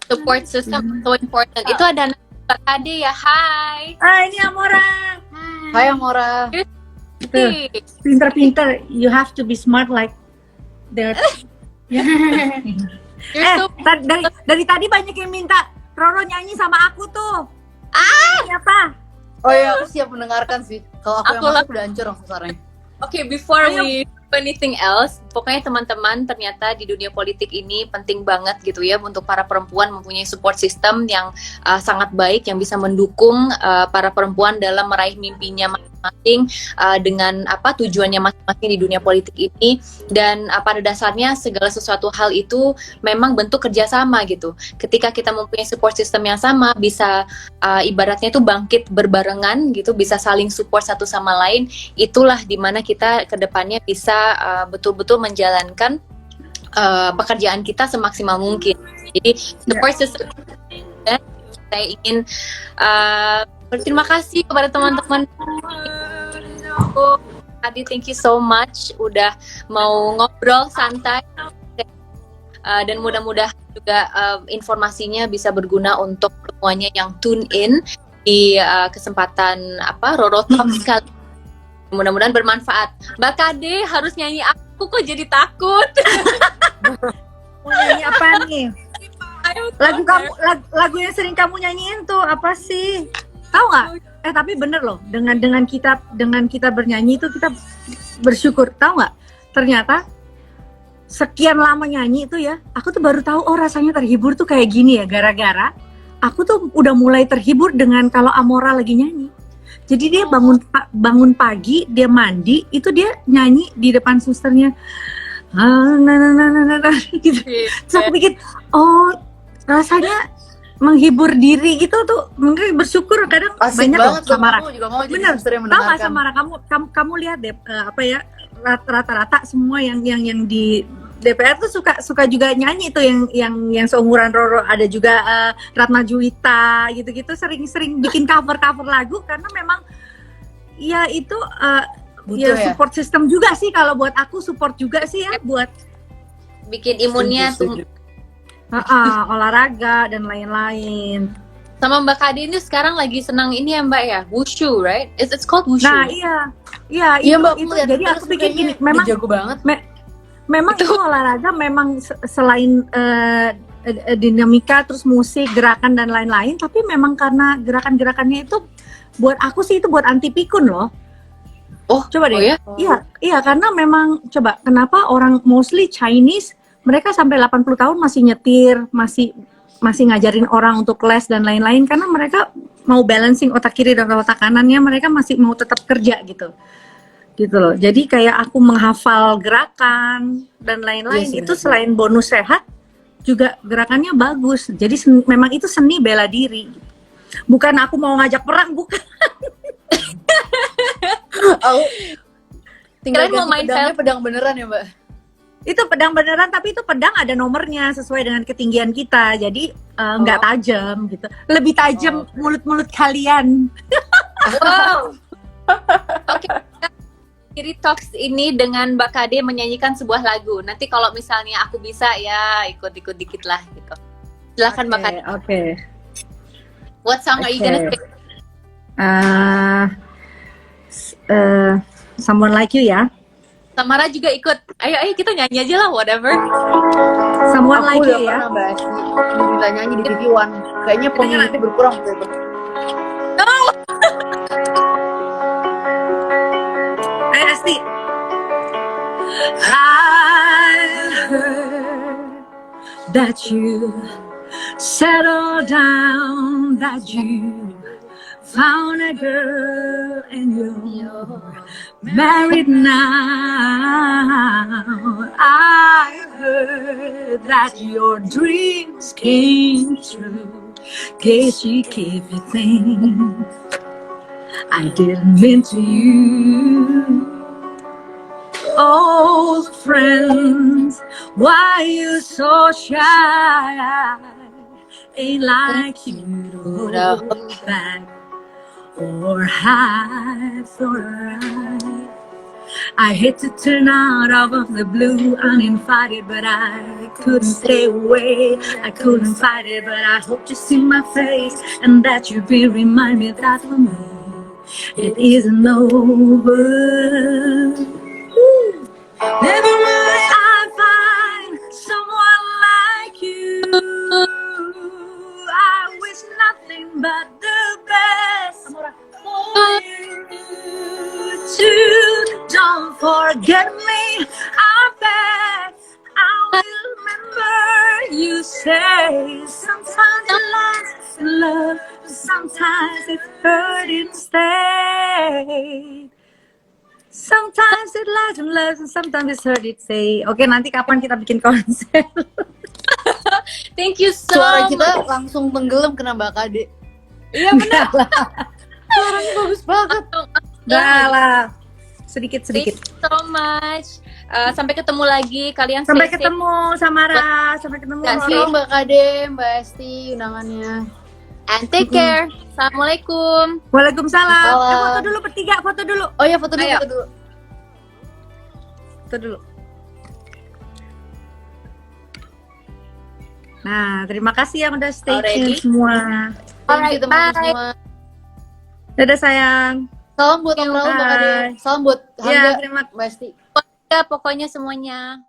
Support system so important. Itu ada Mbak Kade ya. Hai. Ini Amora. Hai Amora. Pinter-pinter. You have to be smart like that. Dari tadi banyak yang minta Roro nyanyi sama aku tuh. Siapa? Oh iya, aku siap mendengarkan sih. Kalau aku yang Aku masuk udah hancur langsung suaranya. Oke, before Ayo. we do anything else, pokoknya teman-teman ternyata di dunia politik ini penting banget gitu ya untuk para perempuan mempunyai support system yang sangat baik yang bisa mendukung para perempuan dalam meraih mimpinya masing-masing dengan tujuannya masing-masing di dunia politik ini. Dan pada dasarnya segala sesuatu hal itu memang bentuk kerjasama gitu. Ketika kita mempunyai support system yang sama, bisa ibaratnya itu bangkit berbarengan gitu, bisa saling support satu sama lain. Itulah dimana kita kedepannya bisa betul-betul menjalankan pekerjaan kita semaksimal mungkin. Jadi support system, dan saya ingin berterima kasih kepada teman-teman. Adi, thank you so much udah mau ngobrol santai, dan mudah-mudahan juga informasinya bisa berguna untuk semuanya yang tune in di kesempatan Roro Talks kali. Mudah-mudahan bermanfaat. Mbak Kade harus nyanyi, aku kok jadi takut. Mau nyanyi apa nih? Lagu yang sering kamu nyanyiin tuh apa sih? Tahu nggak? Tapi bener loh, dengan kita bernyanyi itu kita bersyukur. Tahu nggak? Ternyata sekian lama nyanyi itu ya, aku tuh baru tahu rasanya terhibur tuh kayak gini ya, gara-gara aku tuh udah mulai terhibur dengan kalau Amora lagi nyanyi. Jadi dia bangun pagi, dia mandi, itu dia nyanyi di depan susternya. Gitu. Terus aku pikir, oh rasanya menghibur diri gitu tuh, mungkin bersyukur kadang. Asik banyak banget loh Samara. Aku juga mau jadi Bener, suster yang tahu nggak mendengarkan. Samara, kamu lihat deh rata-rata semua yang di DPR tuh suka juga nyanyi tuh yang seumuran Roro, ada juga Ratna Juwita gitu-gitu sering bikin cover lagu karena memang ya itu Butuh ya? support system juga sih, kalau buat aku support juga sih ya buat Bikin imunnya Setuju. olahraga dan lain-lain. Sama Mbak Kade ini sekarang lagi senang ini ya Mbak ya, wushu, right? It's called wushu. Nah iya Mbak, itu lihat jadi terus aku pikir kayaknya gini, memang dia jago banget. Memang itu olahraga, memang selain dinamika, terus musik, gerakan dan lain-lain, tapi memang karena gerakan-gerakannya itu buat aku sih itu buat anti pikun loh. Oh, Coba deh. Oh Iya, ya? iya karena memang coba kenapa orang mostly Chinese mereka sampai 80 tahun masih nyetir, masih ngajarin orang untuk les dan lain-lain karena mereka mau balancing otak kiri dan otak kanannya, mereka masih mau tetap kerja gitu loh. Jadi kayak aku menghafal gerakan dan lain-lain, Yes, itu benar. selain bonus sehat juga gerakannya bagus. Jadi memang itu seni bela diri. Bukan aku mau ngajak perang, bukan. Aku tinggal Kalian mau ganti main pedangnya pedang beneran ya Mbak? Itu pedang beneran, tapi itu pedang ada nomornya sesuai dengan ketinggian kita. Jadi nggak tajam gitu. Lebih tajam mulut-mulut kalian. Wow. Oke. Kiri Talks ini dengan Mbak Kade menyanyikan sebuah lagu. Nanti kalau misalnya aku bisa ya ikut-ikut dikit lah gitu. Silakan Mbak Kade. Oke. What song are you gonna sing? Someone Like You ya. Samara juga ikut. Ayo kita nyanyi aja lah, whatever. Someone Aku Like udah You ya. pernah Mbak Asti minta nyanyi di TV One. Kayaknya pengikutnya berkurang waktu itu. Asti. I heard that you settled down, that you found a girl and you're married now. I heard that your dreams came true. Guess you keep your thing. I didn't mean to you. Old friends, why you so shy? Ain't like you to hold back or hide for a ride. I hate to turn out of the blue uninvited, but I couldn't stay away. I couldn't fight it, but I hope you see my face and that you will remind me that for me it isn't over. Never mind, I find someone like you. I Sometimes it hurt instead. Sometimes it lies and lies and sometimes it hurt it say. Oke, nanti kapan kita bikin konser? Thank you so Suara much. kita langsung tenggelam kena Mbak Kade. Iya benar. Suaranya bagus banget. Enggak lah. Sedikit. Thank you so much. Sampai ketemu lagi kalian. Sampai stay safe. ketemu Samara, sampai ketemu Terima Roro. kasih Mbak Kade, Mbak Esti undangannya. And take care. Assalamualaikum. Waalaikumsalam. Waalaikumsalam. Foto dulu bertiga, foto dulu. Oh ya foto dulu, Ayo. foto dulu. Foto dulu. Nah, terima kasih yang udah stay tune Already? semua. Thank you teman-teman bye. semua. Dadah sayang. Salam buat Om Raul, Mbak Kade. Bye. Salam buat Ya, Hangga, terima Mbak Esti. Ya, pokoknya semuanya.